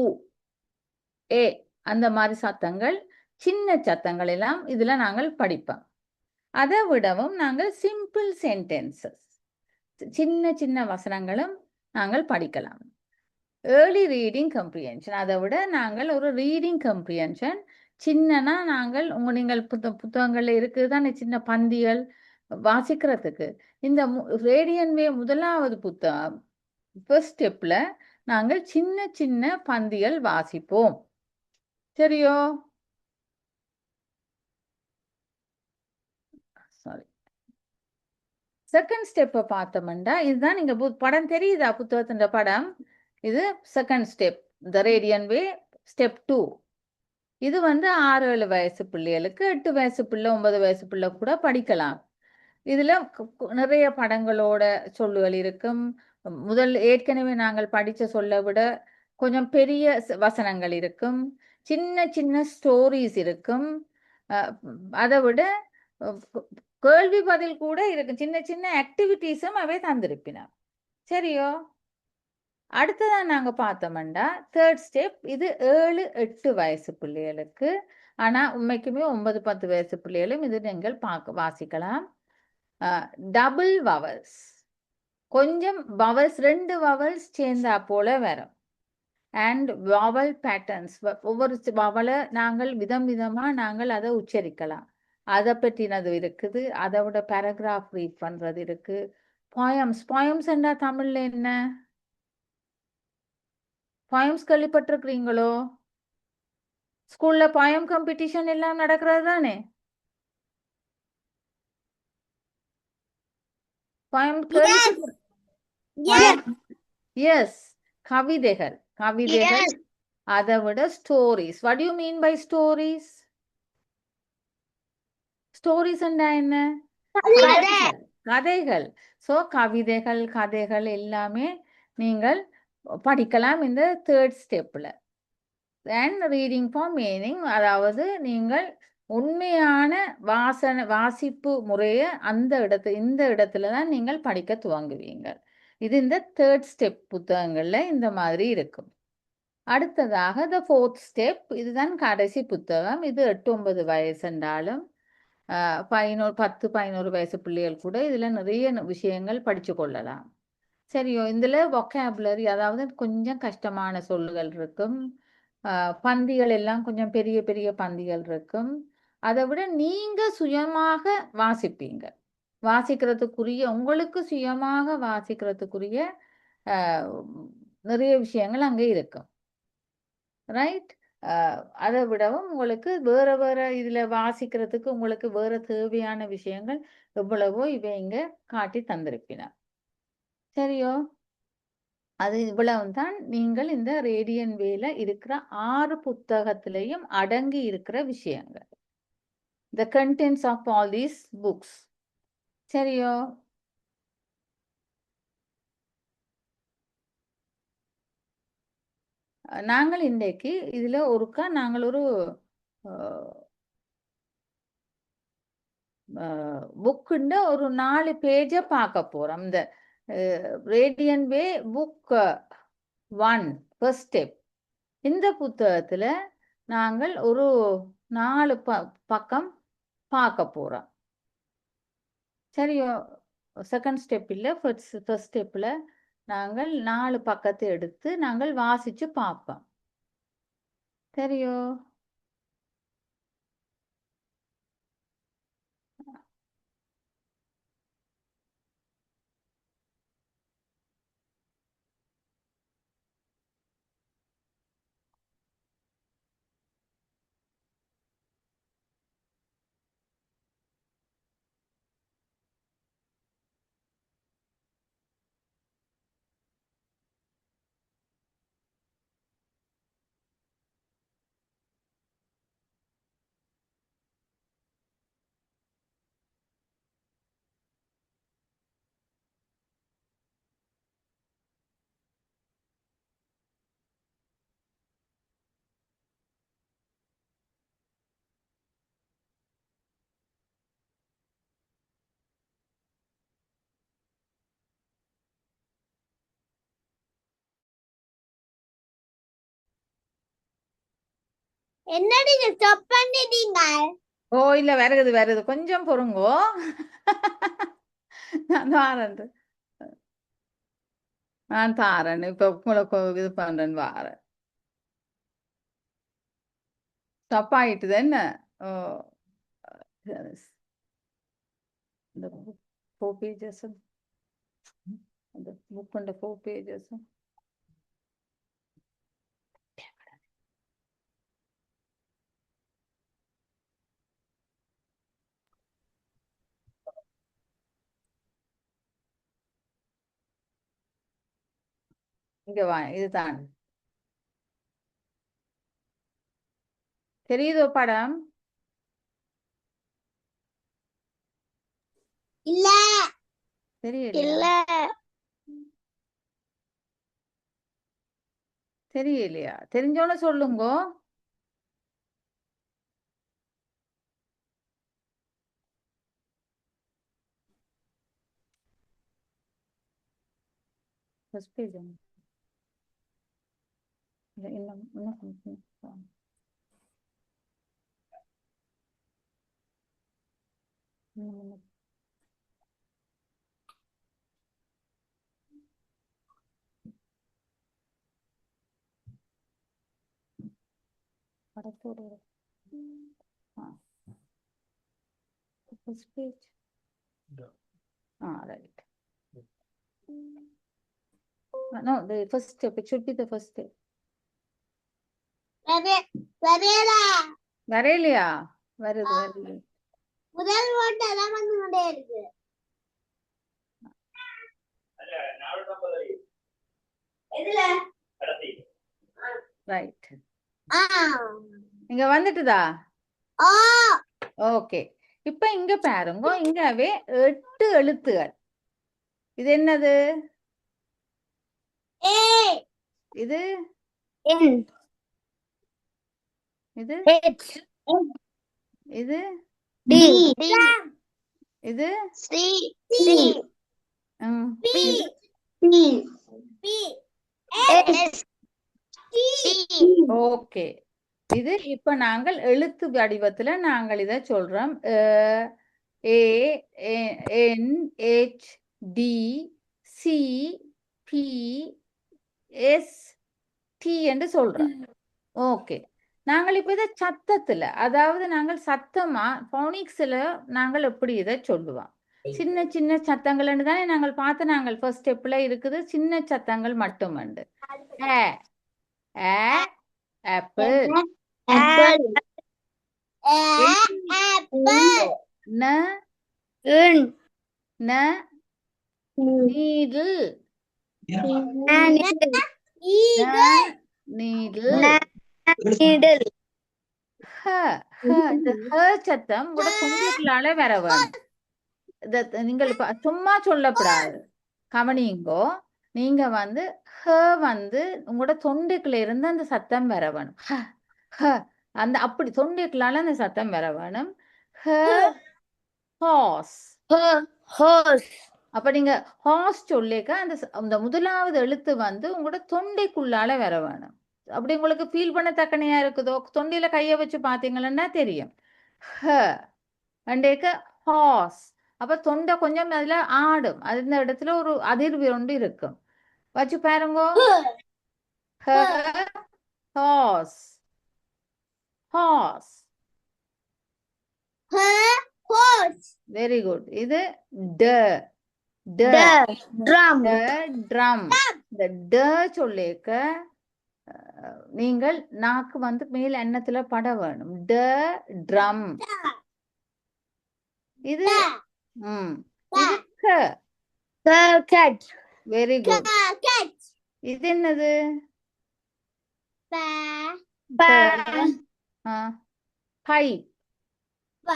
ஏ அந்த மாதிரி சத்தங்கள், சின்ன சத்தங்கள் எல்லாம் இதுல நாங்கள் படிப்போம். அதை விடவும் நாங்கள் சிம்பிள் சென்டென்சஸ், சின்ன வசனங்களும் நாங்கள் படிக்கலாம். ஏர்லி ரீடிங் கம்ப்ரிஹென்ஷன், அதை விட நாங்கள் ஒரு ரீடிங் கம்ப்ரிஹென்ஷன் சின்னனா நாங்கள் நீங்கள் புத்தகங்கள்ல இருக்குது தானே சின்ன பந்திகள் வாசிக்கிறதுக்கு. இந்த ரேடியன் வே முதலாவது புத்தகம் ஃபர்ஸ்ட் ஸ்டெப்ல நாங்கள் சின்ன பந்திகள் வாசிப்போம், சரியோ? சாரி. செகண்ட் ஸ்டெப்பை பார்த்தோம்னா இதுதான். நீங்க படம் தெரியுதா? புத்தகத்தின் படம் இது செகண்ட் ஸ்டெப், த ரேடியன் வே ஸ்டெப் 2. இது 6-7 வயசு பிள்ளைகளுக்கு, 8 வயசு பிள்ளை, 9 வயசு பிள்ளை கூட படிக்கலாம். இதுல நிறைய படங்களோட சொல்லுகள் இருக்கும். ஏற்கனவே நாங்கள் படிச்ச சொல்ல விட கொஞ்சம் பெரிய வசனங்கள் இருக்கும், சின்ன ஸ்டோரிஸ் இருக்கும், அதை விட கேள்வி பதில் கூட இருக்கு, சின்ன ஆக்டிவிட்டிஸும் அவை தந்திருப்பினார், சரியோ? அடுத்ததான் நாங்க பார்த்தோம்னா தேர்ட் ஸ்டெப், இது 7-8 வயசு பிள்ளைகளுக்கு. ஆனா உண்மைக்குமே 9-10 வயசு பிள்ளைகளும் இது நீங்கள் வாசிக்கலாம். டபுள் வவல்ஸ், கொஞ்சம் வவல்ஸ் 2 வவல்ஸ் சேர்ந்தா போல வரும். அண்ட் வவல் பேட்டர்ன்ஸ், ஒவ்வொரு வவலை நாங்கள் விதமா நாங்கள் அதை உச்சரிக்கலாம். அதை பற்றினது இருக்குது. அதை விட பேராகிராஃப் ரீட் பண்றது இருக்கு. பாயம்ஸ் என்றா தமிழ்ல என்ன? பாயம்ஸ் கேள்விப்பட்டிருக்கிறீங்களோ? ஸ்கூல்ல பாயம் காம்படிஷன் எல்லாம் நடக்கிறது தானே? பாயம் எஸ், கவிதைகள். கவிதைகள். Yes. அதை விட stories. What you mean by stories? Stories என்ன? கதைகள். கதைகள். ஸோ கவிதைகள், கதைகள் எல்லாமே நீங்கள் படிக்கலாம் இந்த தேர்ட் ஸ்டெப்ல. அண்ட் ரீடிங் ஃபார் மீனிங், அதாவது நீங்கள் உண்மையான வாசிப்பு முறையை இந்த இடத்துல தான் நீங்கள் படிக்க துவங்குவீங்க. இது இந்த தேர்ட் ஸ்டெப் புத்தகங்கள்ல இந்த மாதிரி இருக்கும். அடுத்ததாக த ஃபோர்த் ஸ்டெப், இதுதான் கடைசி புத்தகம். இது 8-9 வயசு என்றாலும் 10-11 வயசு பிள்ளைகள் கூட இதுல நிறைய விஷயங்கள் படிச்சு கொள்ளலாம். சரியோ? இதுல வொக்காபுலரி, அதாவது கொஞ்சம் கஷ்டமான சொல்லுகள் இருக்கும். பந்திகள் எல்லாம் கொஞ்சம் பெரிய பெரிய பந்திகள் இருக்கும். அதை விட நீங்க சுயமாக வாசிப்பீங்க. வாசிக்கிறதுக்குரிய, உங்களுக்கு சுயமாக வாசிக்கிறதுக்குரிய நிறைய விஷயங்கள் அங்கே இருக்கும். ரைட்? அதை விடவும் உங்களுக்கு வேற வேற இதுல வாசிக்கிறதுக்கு உங்களுக்கு வேற தேவையான விஷயங்கள் எவ்வளவோ இவங்க காட்டி தந்திருப்பினார். சரியோ? அது இவ்வளவுதான் நீங்கள் இந்த ரேடியன் வேல இருக்கிற 6 புத்தகத்திலையும் அடங்கி இருக்கிற விஷயங்கள். The contents of all these books. சரியோ? நாங்கள் இன்றைக்கு இதுல நாங்கள் ஒரு புக்குண்ட ஒரு 4 பேஜை பார்க்க போறோம். இந்த ரேடியன் வே புக் 1 ஃபர்ஸ்ட் ஸ்டெப். இந்த புத்தகத்துல நாங்கள் ஒரு 4 பக்கம் பார்க்க போறோம். சரியோ? செகண்ட் ஸ்டெப் இல்லை, ஃபர்ஸ்ட் ஸ்டெப்ல நாங்கள் 4 பக்கத்தை எடுத்து நாங்கள் வாசிச்சு பார்ப்போம். சரியோ? என்னடி ஸ்டாப் பண்ணிட்டீங்க? ஓ இல்ல, வருது கொஞ்சம் பொறுங்கோ. நான் தாரேன் இப்ப உங்களுக்கு இது பண்றேன். வாரேன். தப்பாயிட்டுது என்ன? ஓ, இந்த 4 pages, அந்த புக் 4 pages. இங்க வா, இதுதான் தெரியுதோ படம்? இல்ல தெரியலையா? தெரியலையா? தெரிஞ்சோன்னு சொல்லுங்க. ஃபர்ஸ்ட் பேஜ் இன்னும் படத்தோட first page. Right. No, the first step. It should be the first step. வரையலையா? வருது. முதல் ஓட்டு அதான் வந்து கொண்டே இருக்கு. ரைட். இங்க வந்துட்டுதா? ஓகே. இப்ப இங்க பாருங்க, இங்கவே 8 எழுத்துகள். இது என்னது? இது இது இது இது ம், ஓகே. இது இப்ப நாங்கள் எழுத்து வடிவத்துல நாங்கள் இத சொல்றோம். A N H D C B S D என்று சொல்றோம். ஓகே. நாங்கள் இப்ப இதை சத்தத்துல, அதாவது நாங்கள் சத்தமா போனிக்ஸ்ல நாங்கள் எப்படி இதை சொல்லுவோம்? சின்ன சின்ன சத்தங்கள் தானே நாங்கள் பார்த்து நாங்கள் ஃபர்ஸ்ட் ஸ்டெப்ல இருக்குது சின்ன சத்தங்கள் மட்டும் உண்டு. ஆ ஆப்பிள், ந ந நீடில், நீடில், ஹ ஹ இந்த ஹ சத்தம் கூட கொஞ்சத்துலால வர வேணும். நீங்கள் சும்மா சொல்லப்படாது, கவனிங்கோ. நீங்க வந்து ஹ வந்து உங்களோட தொண்டைக்குள்ள இருந்து அந்த சத்தம் வர வேணும். ஹ ஹ அந்த அப்படி தொண்டைக்குள்ளால அந்த சத்தம் வர வேணும். ஹ ஹாஸ். அப்ப நீங்க ஹாஸ் சொல்லிக்க அந்த முதலாவது எழுத்து வந்து உங்களோட தொண்டைக்குள்ளால வர வேணும். அப்படி உங்களுக்கு ஃபீல் பண்ண தக்கனையா இருக்குதோ, தொண்டையில கைய வச்சு பாத்தீங்கன்னா தெரியும். ஹ அண்டேக்க ஹாஸ். அப்ப தொண்டை கொஞ்சம் அதுல ஆடும், அந்த இடத்துல ஒரு அதிர்வு ஒன்று இருக்கும். வச்சு பாருங்கோ. Has has. Very good. இது ட ட்ரம். இந்த ட சொல்லிக்க நீங்கள் நாக்கு வந்து மேல் எண்ணத்துல பட வேணும். ட ட்ரம். இது இது க. Very good. இது என்னது? பைப்.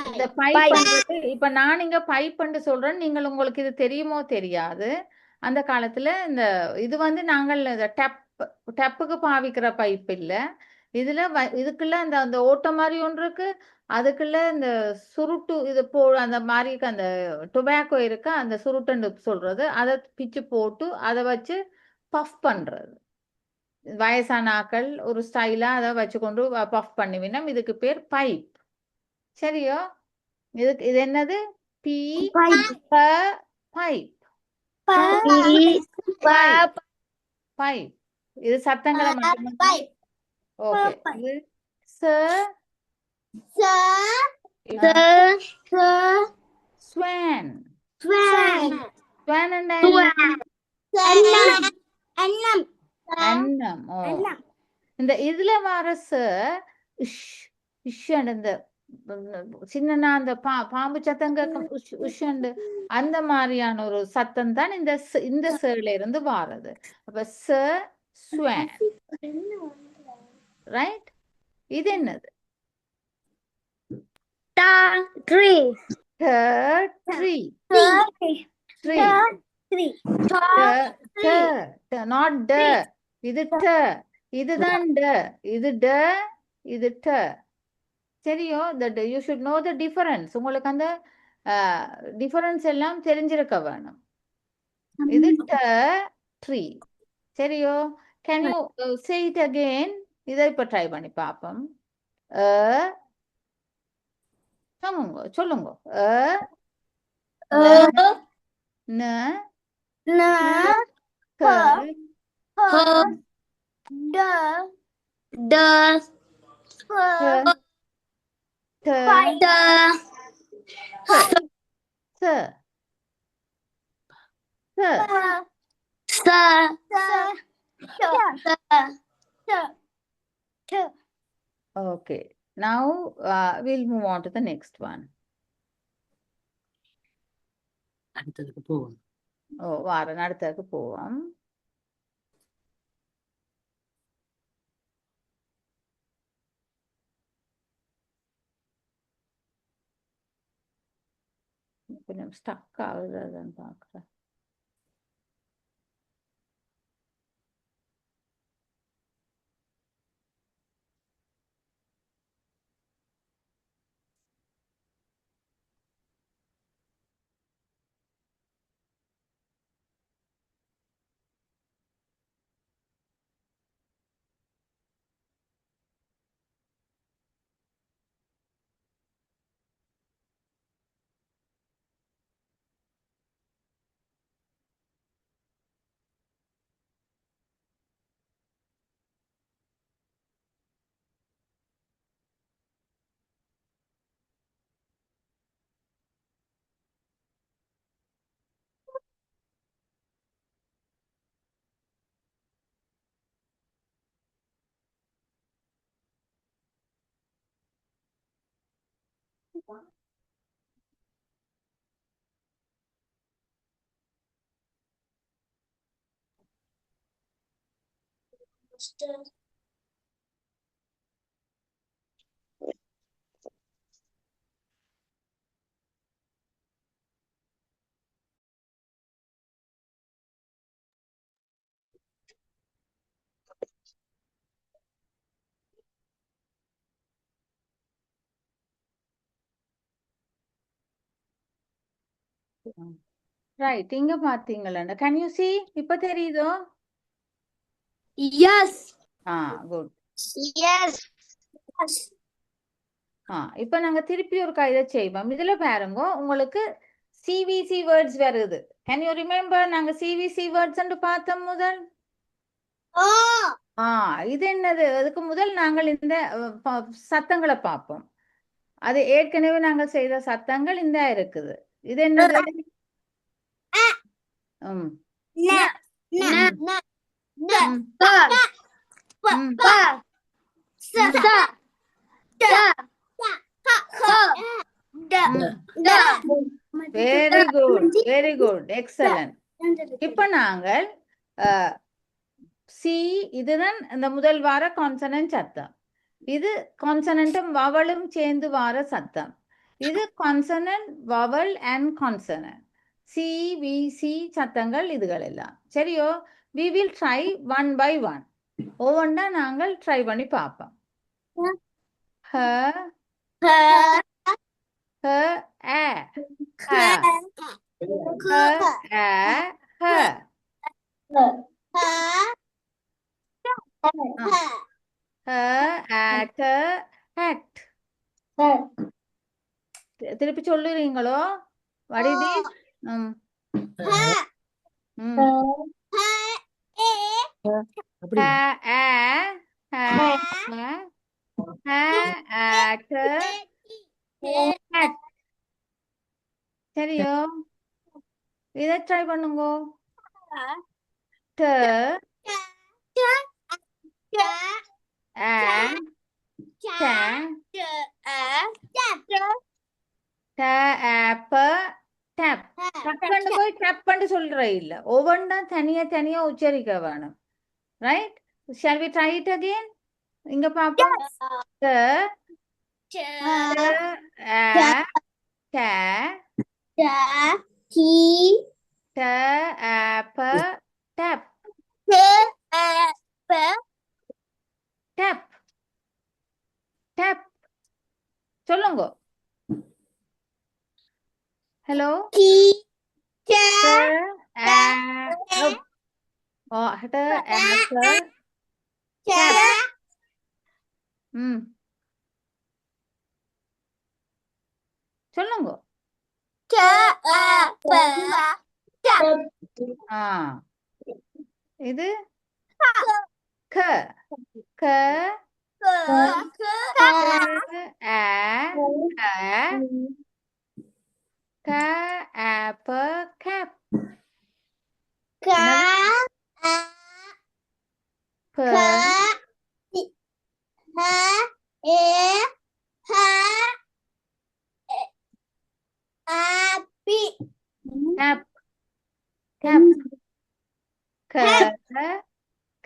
இந்த பைப் இப்ப நான் இங்க பைப் சொல்றேன், நீங்கள் உங்களுக்கு இது தெரியுமோ தெரியாது. அந்த காலத்துல இந்த இது வந்து நாங்கள் டப்புக்கு பாவிக்கிற பைப் இல்ல. இதுல இதுக்குள்ள அந்த ஓட்ட மாதிரி ஒன்று இருக்கு. அதுக்குள்ள இந்த சுருட்டு இது அந்த மாதிரி அந்த டொபாக்கோ இருக்கு, அந்த சுருட்டுன்னு சொல்றது. அதை பிச்சு போட்டு அதை வச்சு பஃப் பண்றது. வயசான ஆக்கள் ஒரு ஸ்டைலா அதை வச்சு கொண்டு பஃப் பண்ணுவினா இதுக்கு பேர் பைப். சரியோ? இது என்னது? P pipe. பைப். இது சத்தங்களை மட்டும். ஓகே. இது ஸ்வான். ஸ்வான் அன்னம். இந்த இதுல வர இந்த சின்ன அந்த பாம்பு சத்தம் கேட்கும், உஷண்டு அந்த மாதிரியான ஒரு சத்தம் தான் இந்த சேர்ல இருந்து வாரது. அப்ப ஸ்வான். ரைட். இது என்னது? ட்ரீ. நாட் ட. இது ட. இதுதான் ட. இது ட. இது ட. சரியோ? You should know the difference. உங்களுக்கு அந்த டிஃபரன்ஸ் எல்லாம் தெரிஞ்சிருக்க வேணும். இது ட்ரீ. சரியோ? Can you say it again? இதை இப்ப ட்ரை பண்ணி பார்ப்போம். சொல்லுங்க. Okay. Now we'll move on to the next one. அடுத்ததுக்கு போவோம். அடுத்ததுக்கு போவோம். கொஞ்சம் ஸ்டக் ஆகுதுன்னு பார்க்குறேன். ரைட், இங்க பாத்தீங்களா? Can you see? இப்ப தெரியுதோ? Yes. குட். Yes. இப்ப நாங்க திருப்பி ஒரு இதை செய்வோம். இதுல பாருங்க, உங்களுக்கு சிவிசி வேர்ட்ஸ் வருது. கேன் யூ ரிமெம்பர் நாங்க சிவிசி வேர்ட்ஸ் பார்த்தோம் முதல்? இது என்னது? அதுக்கு முதல் நாங்கள் இந்த சத்தங்களை பார்ப்போம். அது ஏற்கனவே நாங்கள் செய்த சத்தங்கள் இந்த இருக்குது. இது என்னது? Very good, very good, excellent. இப்ப நாங்கள் சி, இதுதான் இந்த முதல் வார கான்சனன்ட் சத்தம். இது கான்சனன்ட்டும் வவலும் சேர்ந்து வார சத்தம். இது consonant, vowel and consonant. C, V, C சத்தங்கள் இதுகள் எல்லாம். சரியோ? we will try one by one. ஒவ்வொன்றா நாங்கள் ட்ரை பண்ணி பார்ப்போம். ஹ, ஹ, ஆ, ஹ, ஹ, ஆ, ஹ. At, act. திருப்பி சொல்லுறீங்களோ? What is it? சரியோ? இதை ட்ரை பண்ணுங்க. ட, டக்குன்னு போய் டப்புன்னு சொல்ற இல்ல, ஒவ்வொன்றா தனியா தனியா உச்சரிக்க வேணும். Right? Shall we try it again? இங்க பாப்போம். ட, டப், டப், டப். சொல்லுங்க. ஹலோ. சொல்லுங்க. இது க, க, cap.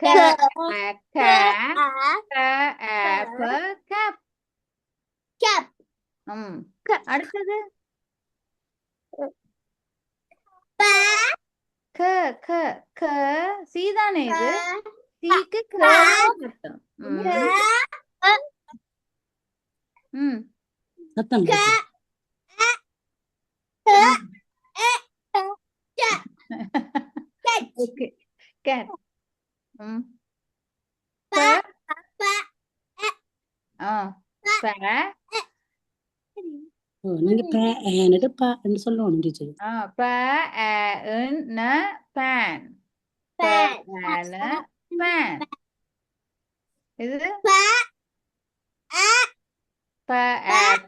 Cap, cap. Cap. அடுத்தது க க க சி தானே இது சீக்கு க சத்தம் ம் சத்தம் போட்டு. ஓகே கேட் ம் ப ஆ ப ஓ, நீங்க பேன்னுட்டு பான்னு சொல்லணும் டீச்சர். ப ந பேன் ப ந பேன் இது ப ப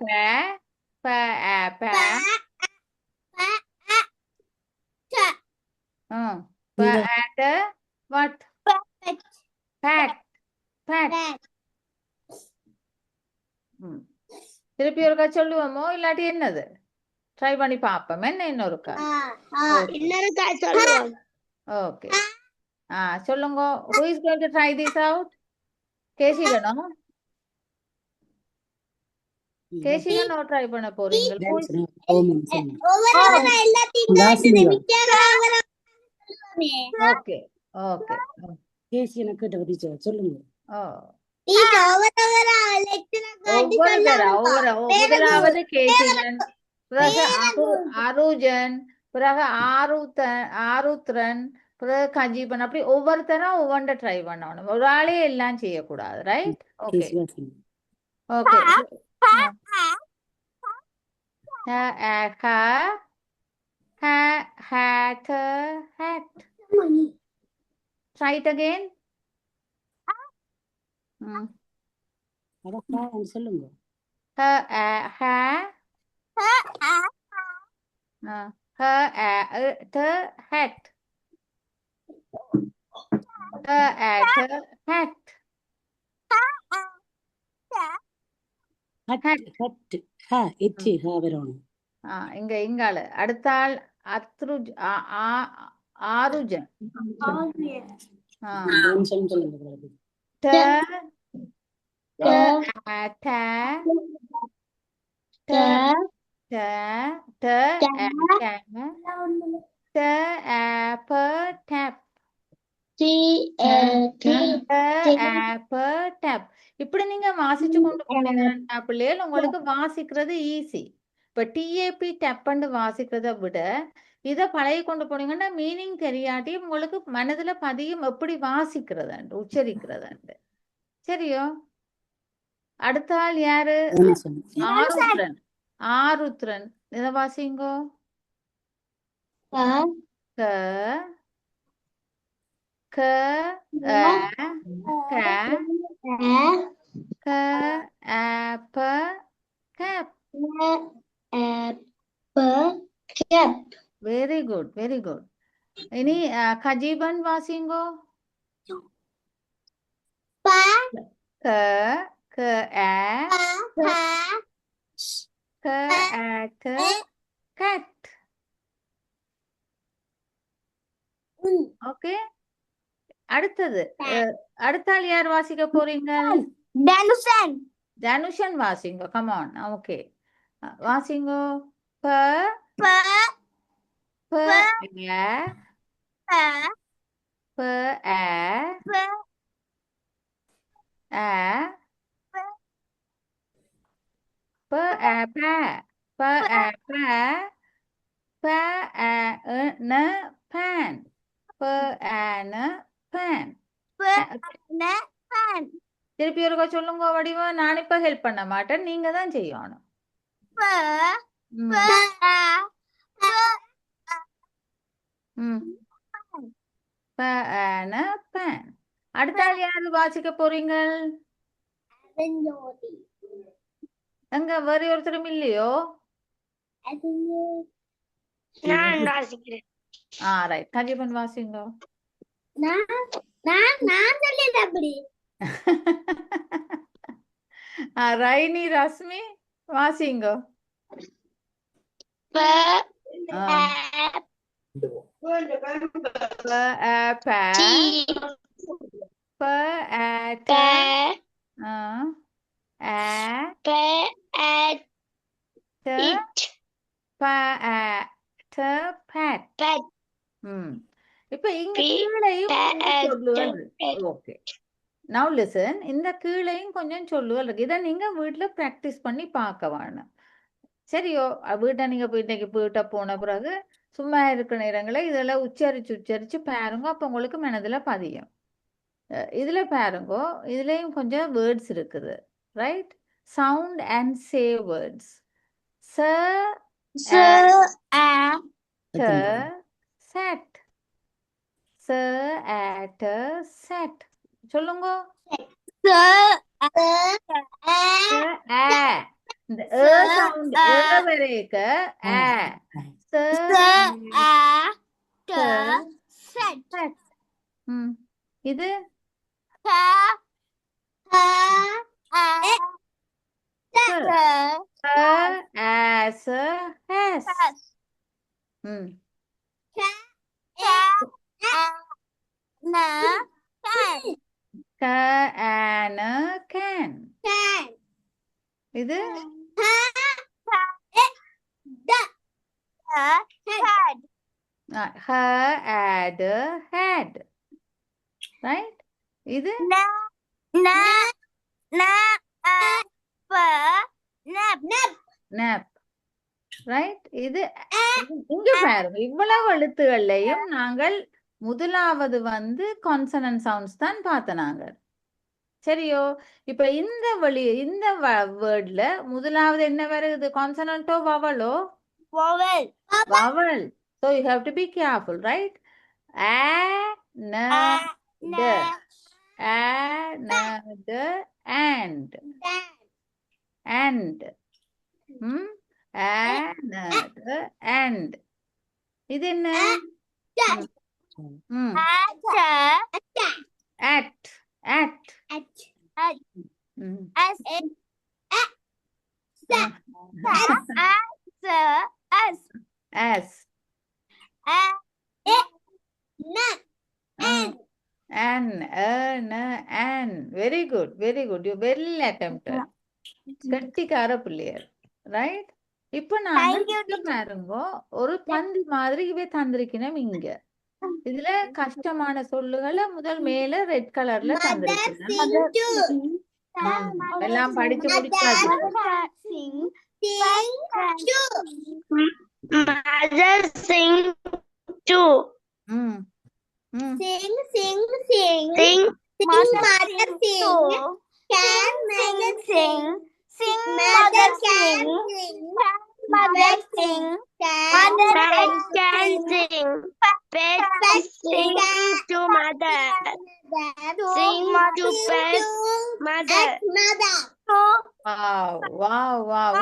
ப ப ப வாட் பேட் பேட் திருப்பி ஒருக்கா சொல்லுவோமோ இல்லாட்டி என்னது ட்ரை பண்ணி பார்ப்போம் என்ன இன்னொருக்கா ஓகே சொல்லுங்க who is going to try this out கேசிகனோ கேசிகனோ ட்ரை பண்ண போறீங்க ஓகே ஓகே கேசி எனக்கு டீச்சர் சொல்லுங்க. முதலாவது கேசிகன் பிறகு அருஜன் பிறகு ஆருத்ரன் பிறகு கஜீபன் அப்படி ஒவ்வொருத்தரும் ஒவ்வொன்றை ட்ரை பண்ணணும் ஒரு ஆளே எல்லாம் செய்யக்கூடாது ரைட் ஓகே கேசி வாசிங்க. Okay hat try it again அதான் சொல்லுங்க. hat hat வரணும். இங்கால அடுத்த ஆள் ஆருஜன் சொல்லுங்க. இப்படி நீங்க வாசிச்சு கொண்டு போனீங்கன்னா பிள்ளைகள் உங்களுக்கு வாசிக்கிறது ஈஸி இப்ப டிஏபி டெப்பன்னு வாசிக்கிறத விட இதை பழகி கொண்டு போனீங்கன்னா மீனிங் தெரியாட்டி உங்களுக்கு மனதுல பதியும் எப்படி வாசிக்கிறதாண்டு உச்சரிக்கிறதாண்டு சரியோ அடுத்த ஆள் யாரு ஆருத்ரன் இதை வாசிங்கோ க க வெரி குட் வெரி குட் இனி கஜீபன் வாசிங்கோ cat ஓகே அடுத்தது அடுத்த ஆள் யார் வாசிக்க போறீங்க தனுஷன் வாசிங்க கமான் ஓகே வாசிங்கோ ப ப ப திருப்பி ஒருக்கா சொல்லுங்க வடிவா நான் இப்ப ஹெல்ப் பண்ண மாட்டேன் நீங்க தான் செய்யணும் அடுத்த ஆள் யாரு வாசிக்க போறீங்க எங்க வேற ஒருத்தரும் இல்லையோ ரைட் கஜீபன் வாசிங்க ரைனி ரஸ்மி வாசிங்க pat இப்ப இங்க கீழையும் கொஞ்சம் சொல்லுகள் இருக்கு. Okay, now listen. இந்த கீழையும் கொஞ்சம் சொல்லுகள் இருக்கு. இதை நீங்க வீட்டுல பிராக்டிஸ் பண்ணி பார்க்க வேணும். சரியோ? வீட்டை நீங்க இன்னைக்கு வீட்டை போன பிறகு சும்மா இருக்கிற நேரங்களை இதெல்லாம் உச்சரிச்சு பாருங்க. அப்ப உங்களுக்கு மனதுல பதியும். இதுல பாருங்க, இதுலயும் கொஞ்சம் வேர்ட்ஸ் இருக்குது. Right? Sound and say words. ச sat. sat. சொல்லுங்க. இந்த சவுண்ட் வரைக்க இது as has. can. இது had. Right? இது nap. Right? இது இங்க பாருங்க, இவ்வளவு எழுத்துக்கள்லையும் நாங்கள் முதலாவது வந்து கான்சனன்ட் சவுண்ட்ஸ் தான் பார்த்தனாங்க. சரியோ? இப்ப இந்த வேர்ட்ல முதலாவது என்ன வருது? கான்சனன்ட்டோ வவலோ? vowel. So you have to be careful, right? Another. And. Another and. இது என்ன? At. As. An. Very good. You well attempted. கட்டிக்கார பிள்ளையர். ரைட்? இப்ப நாங்க பாருங்க, ஒரு பந்தி மாதிரி இவை தந்திருக்கணும். இங்க இதுல கஷ்டமான சொல்லுகளை முதல் மேல ரெட் கலர்ல தந்திருக்கணும். எல்லாம் படிச்சு முடிச்சாச்சு.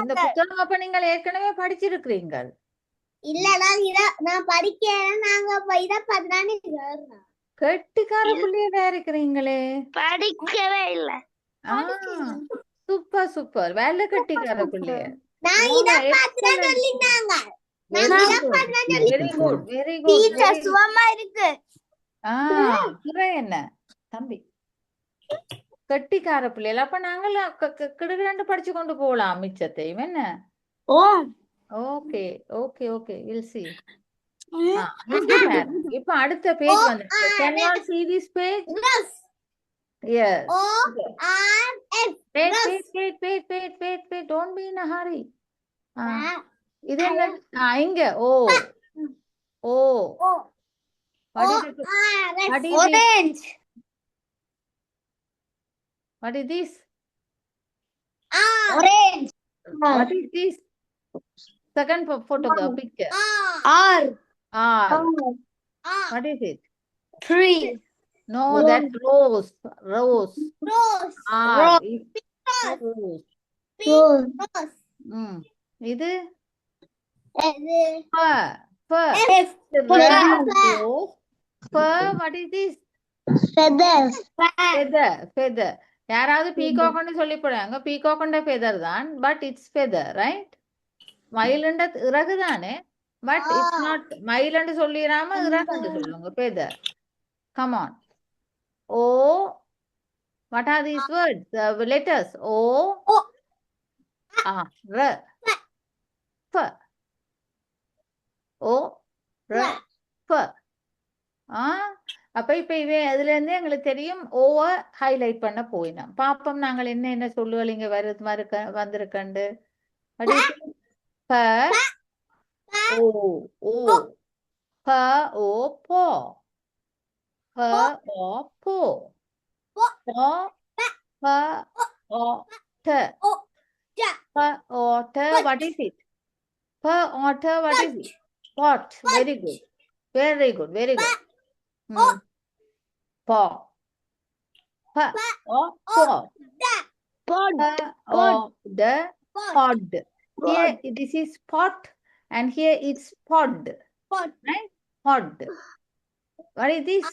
இந்த புத்தகம் அப்ப நீங்கள் ஏற்கனவே படிச்சிருக்கிறீங்கள்? இல்லடா, நான் படிக்கிறேன். நாங்க இத பண்றானே கெட்டிக்கார பிள்ளையா இருக்கிறீங்களே. படிக்கவே இல்ல. சூப்பர் வேலை கட்டிக்கார பிள்ளைய. நான் இத பண்றேன்னு சொல்லிட்டாங்க. Very good. சும்மா இருக்கு. என்ன தம்பி கட்டிக்கார பிள்ளைல? அப்ப நாங்கள் கிடுகிடாண்டு படிச்சு கொண்டு போகலாம் மிச்சத்தையும். என்ன? ஓகே. We'll see. இப்ப அடுத்த பேஜ் வந்து can you all see this page? Yes. Wait. Don't be in a hurry. இது என்ன? இங்க What is this? Orange. What is this? Second photograph picture. R. What is it? Tree. No, that's rose. Rose. R. Rose. இது Fur. What is this? Feather. யாராவது பீகாக்னு சொல்லி போறாங்க. பீகாக்ன்ற ஃபெதர் தான், பட் இட்ஸ் ஃபெதர், ரைட்? மயிலுண்ட இறகு தானே, பட் இட்ஸ் நாட் மயிலுண்டு சொல்லிராம இறகுன்னு சொல்லுங்க. Feather. Come on. O. What are these words? The letters O. R. F. O. R. F. அப்ப இப்ப அதுல இருந்து எங்களுக்கு தெரியும் ஓவர் ஹைலைட் பண்ண போயினோம். பாப்போம் நாங்கள் என்ன சொல்லுவோம் இங்க வந்திருக்கண்டு. ப ஓ ஓ ப ஓ போ ப ஓ போ ப ப ஓ ட ப ஓ ட. What is it? ப ஓ ட. What is it? Pot. Very good. Very good. Very good. Po. Pa. O. Po. Pod. Pa. O. The. Pod. Here this is pot, and here it's pod. Right? Pod. What is this?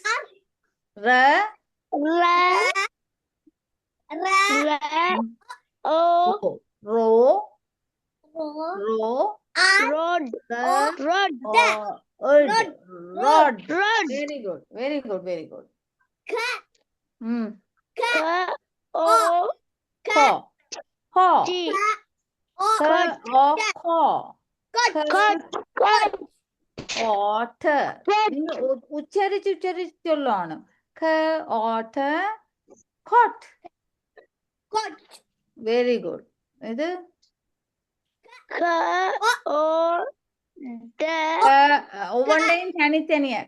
Ra. Ra. O. Ro. Rod. Rod. Rod. Rod. Rod. Very good. Very good. Very good. O. Ko. Ko. T. Cut. Ko. Cut. Otter. നിങ്ങൾ ഉച്ചരിച്ച് ചൊല്ലാണ്. Otter. Cot. Very good. ഇത് ஒவ்வொன்றையும் தனித்தனியா.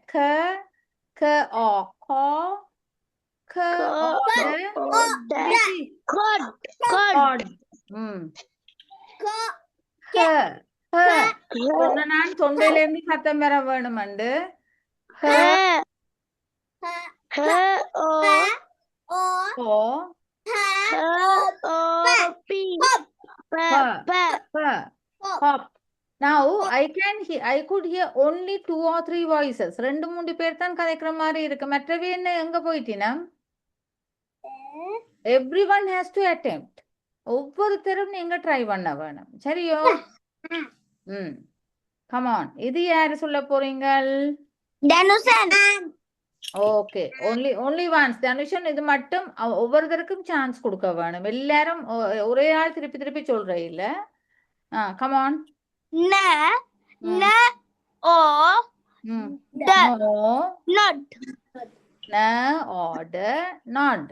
நான் தொண்டையில இருந்து சத்தம் பெற வேணுமண்டு. Pop. Now I could hear only 2 or 3 voices. 2-3 பேர் தான் கதைக்கிற மாதிரி இருக்கு. மற்றவே என்ன எங்க போயிட்டினா? Everyone has to attempt. ஒவ்வொருத்தரும் நீங்க ட்ரை பண்ண வேணும். சரியோ? Come on. இது யாரு சொல்ல போறீங்க? தனுஷன். ஓகே. only once. தனுஷன் இது மட்டும் ஒவ்வொருத்தருக்கும் சான்ஸ் கொடுக்க வேணும். எல்லாரும் ஒரே ஆள் திருப்பி சொல்ற இல்ல. come on. ந ஓ ட. Not. Na order not.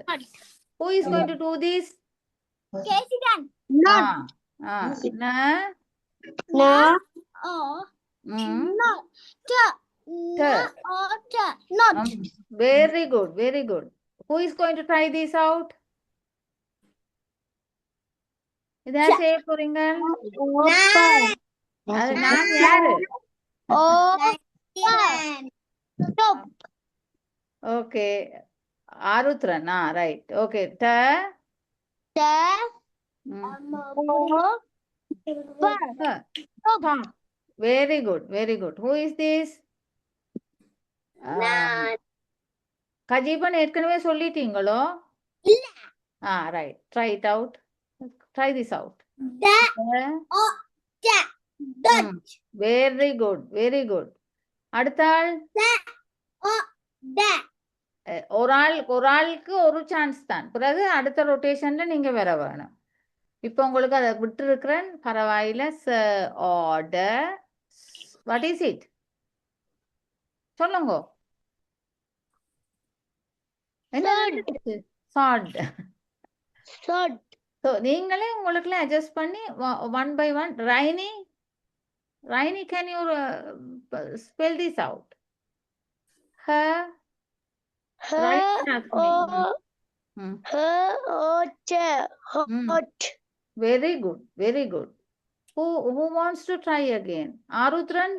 Who is going to do this? Kesidan. Not. Na O. Not. T. Not. Very good. Very good. Who is going to try this out? இதா செய்ய போறீங்க? அது நான் யாரு? Stop. Okay. Aarudhran. Right. Okay. Very good. Very good. Who is this? Kajeepan ஏற்கனவே சொல்லிட்டீங்களோ? இல்ல. Right. Try it out. Try this out. Very good. Very good. அடுத்த ஆள்? ஒரு ஆளுக்கு ஒரு சான்ஸ் தான். பிறகு அடுத்த ரொட்டேஷன்ல நீங்க வர வேணும். இப்போ உங்களுக்கு அதை விட்டு இருக்கிறேன். பரவாயில்ல. ஆர்டர். What is it? சொல்லுங்க. நீங்களே உங்களுக்குள்ள அட்ஜஸ்ட் பண்ணி 1 by 1. Rainy, can you spell this out? Very good. Very good. Who wants to try again? Arutran?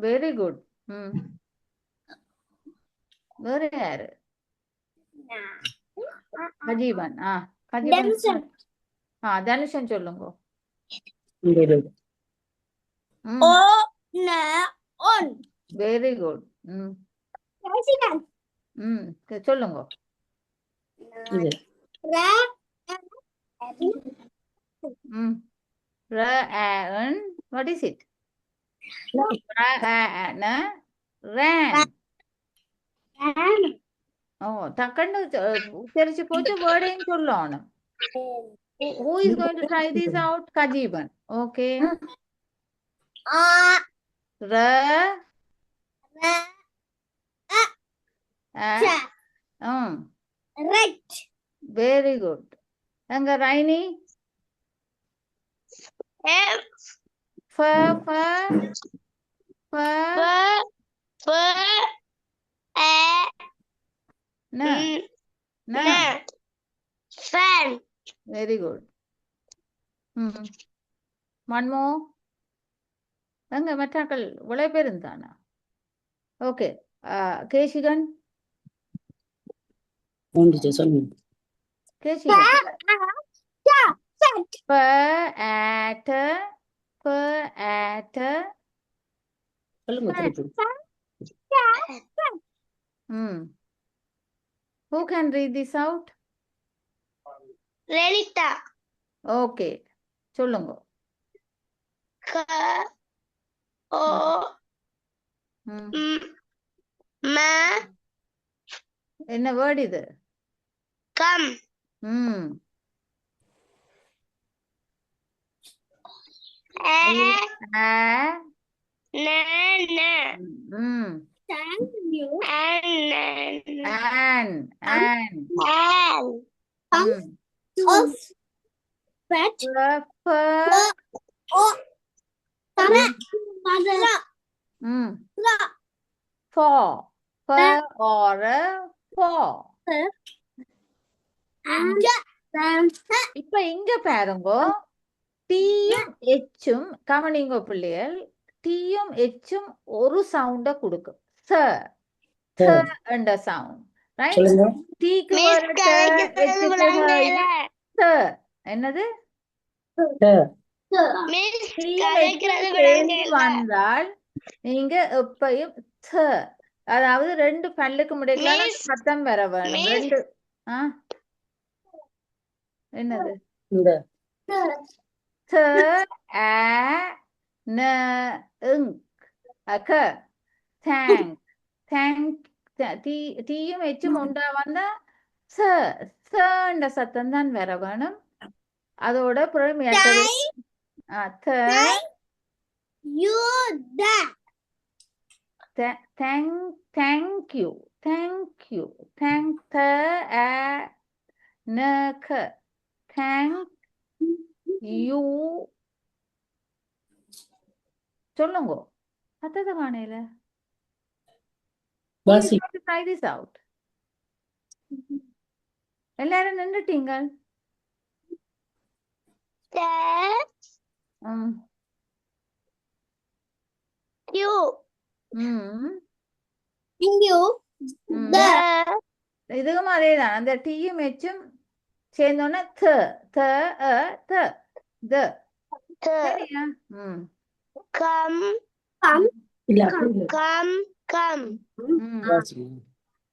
Very good. Very good. Kajeevan. தனுஷன் சொல்லுங்க. Very good. சொல்லுங்க. What is it? Ran. டக்குன்னு உச்சரிச்சு போச்சு. வேர்டையும் சொல்லணும். Who is going to try this out? Kajiban. Okay. ர அ Right. Very good. எங்க ரைனி? F ஃப ஃப ஃப F A ந ந N fan. Very good. One more. எங்க மற்றாக்கள் இவ்வளவு பேர் இருந்தானா? ஓகே. கேஷிகன் டீச்சர் சொல்லுங்க. கேஷிகன் Set. ப ஆட்ட ப ஆட்ட சொல்லுங்க திருப்பி. Who can read this out? Lelita. Okay. சொல்லுங்க. K O ம். M என்ன வேர்ட் இது? come. ம். A ஆ N ம். Thank you. N on on L ம். Of. Pet. ப O. Mother. ம். for or for. இப்ப இங்க பாருங்க, டீயும் எச்சும் கவனிங்க பிள்ளைகள், டீயும் எச்சும் ஒரு சவுண்ட கொடுக்கும். ச என்ற சவுண்ட், ரைட்? சொல்லுங்க. டீக்கு Miss வர ட, கலைக்கிறது எச்சுக்கு விளங்கல. ச. என்னது? Miss டீயும் கலைக்கிறது எச்சும் சேர்ந்து விளங்கல. வந்தால் நீங்க எப்பயும் ச, அதாவது ரெண்டு பல்லுக்கு முடியல Miss, சத்தம் வர வேணும். Miss. ரெண்டு என்னது? இந்த த ஆ ந இங் அக தேங்க் தேங்க் டீயும் எச்சும் உண்டா வந்தா ச சன்ற சத்தம் தான் வர வேணும். அதோட புறம் த You. Thank you thank you thank த ஆ ந க தேங்க் யூ. சொல்லுங்க. அத்தத காணையில வாசி. try this out. எல்லாரும் நின்றுட்டீங்க. Q You. இதுவும் அதேதான். அந்த டீயும் எச்சும் சேர்ந்தோன்னா த த அ த த. சரியா? come இல்ல அப்படி இல்ல. come வாசிங்க.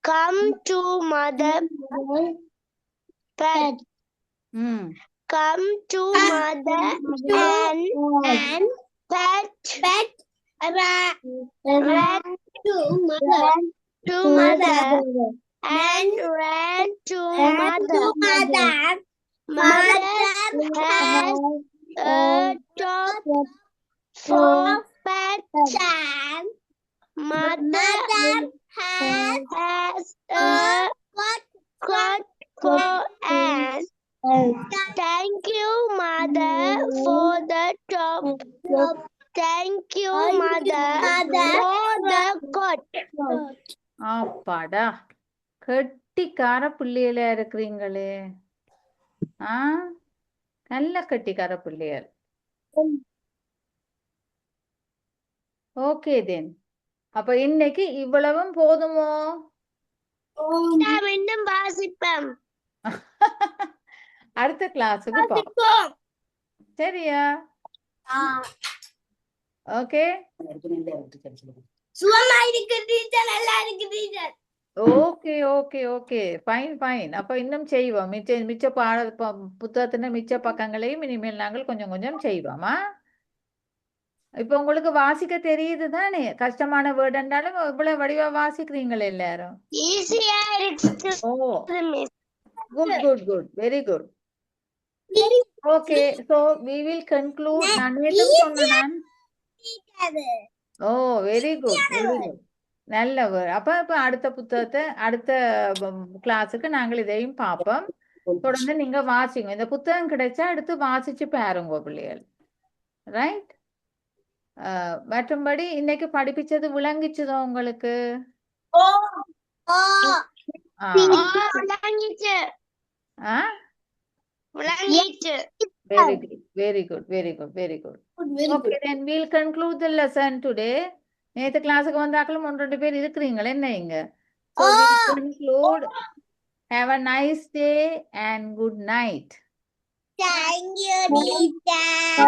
come to mother pet. Come to mother and pet rat to mother and ran to mother. Mother has a top for pet. Mother has a cut for ant. Thank you, mother, for the top. Thank you, mother, for the cut. அப்பாடா, கெட்டிக்கார பிள்ளைகளா இருக்கிறீங்களே. நல்ல கெட்டிக்கார பிள்ளைகள். Okay then. அப்ப இன்னைக்கு இவ்வளவும் போதுமோ? இன்னும் வாசிப்போம். அடுத்த கிளாஸுக்கு பார்ப்போம். சரியா? Okay. Okay okay okay fine fine. அப்ப இன்னும் செய்வோம். மிச்ச புத்தகத்தின மிச்ச பக்கங்களையும் இனிமேல் நாங்கள் கொஞ்சம் கொஞ்சம் செய்வோமா? இப்ப உங்களுக்கு வாசிக்க தெரியுது தானே? கஷ்டமான வேர்ட் என்றாலும் இவ்வளவு வடிவா வாசிக்கிறீங்களே எல்லாரும். ஈஸியா இருக்கு. Oh, good good good, very good. Okay, so we will conclude. நான் நேற்றும் சொன்னேன். Oh very good very good. நல்ல அப்ப இப்ப அடுத்த புத்தகத்தை அடுத்த கிளாஸுக்கு நாங்கள் இதையும் பார்ப்போம். தொடர்ந்து நீங்க வாசிங்க. இந்த புத்தகம் கிடைச்சா எடுத்து வாசிச்சு பாருங்க பிள்ளைகள். ரைட். மற்றும்படி இன்னைக்கு படிப்பிச்சது விளங்கிச்சதோ உங்களுக்கு? ஆ விளங்கிச்சு ஆ விளங்கிச்சு. very good very good very good very good. Okay, then we'll conclude the lesson today. நேத்து கிளாஸுக்கு வந்தாக்களும் 1-2 பேர் இருக்கிறீங்களே என்ன இங்க. So we'll conclude. Have a nice day and good night. Thank you, teacher.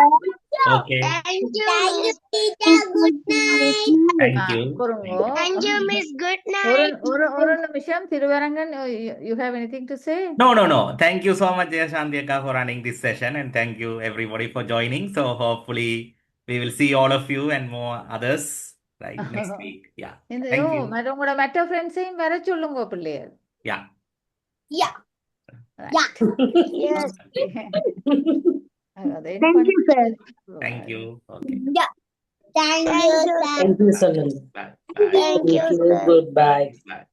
Okay. Thank you, Thank you, Miss. teacher. Good night. Thank you. பொறுங்கோ. Thank you, Miss. Good ஒரு night. ஒரு ஒரு நிமிஷம் Thiruvarangan, you have anything to say? No. Thank you so much, Jayashanti Akka, for running this session, and thank you everybody for joining. So hopefully we will see all of you and more others right next week. Yeah. இந்த Thank you. உங்களோட மற்ற ஃப்ரெண்ட்ஸையும் வர சொல்லுங்க பிள்ளைகள். Yeah. Yeah. Right. Yes. Thank you, sir. Thank you. Okay. Thank you, sir. Thank you, Salman. Bye. Bye. Thank you, sir. Goodbye. Bye.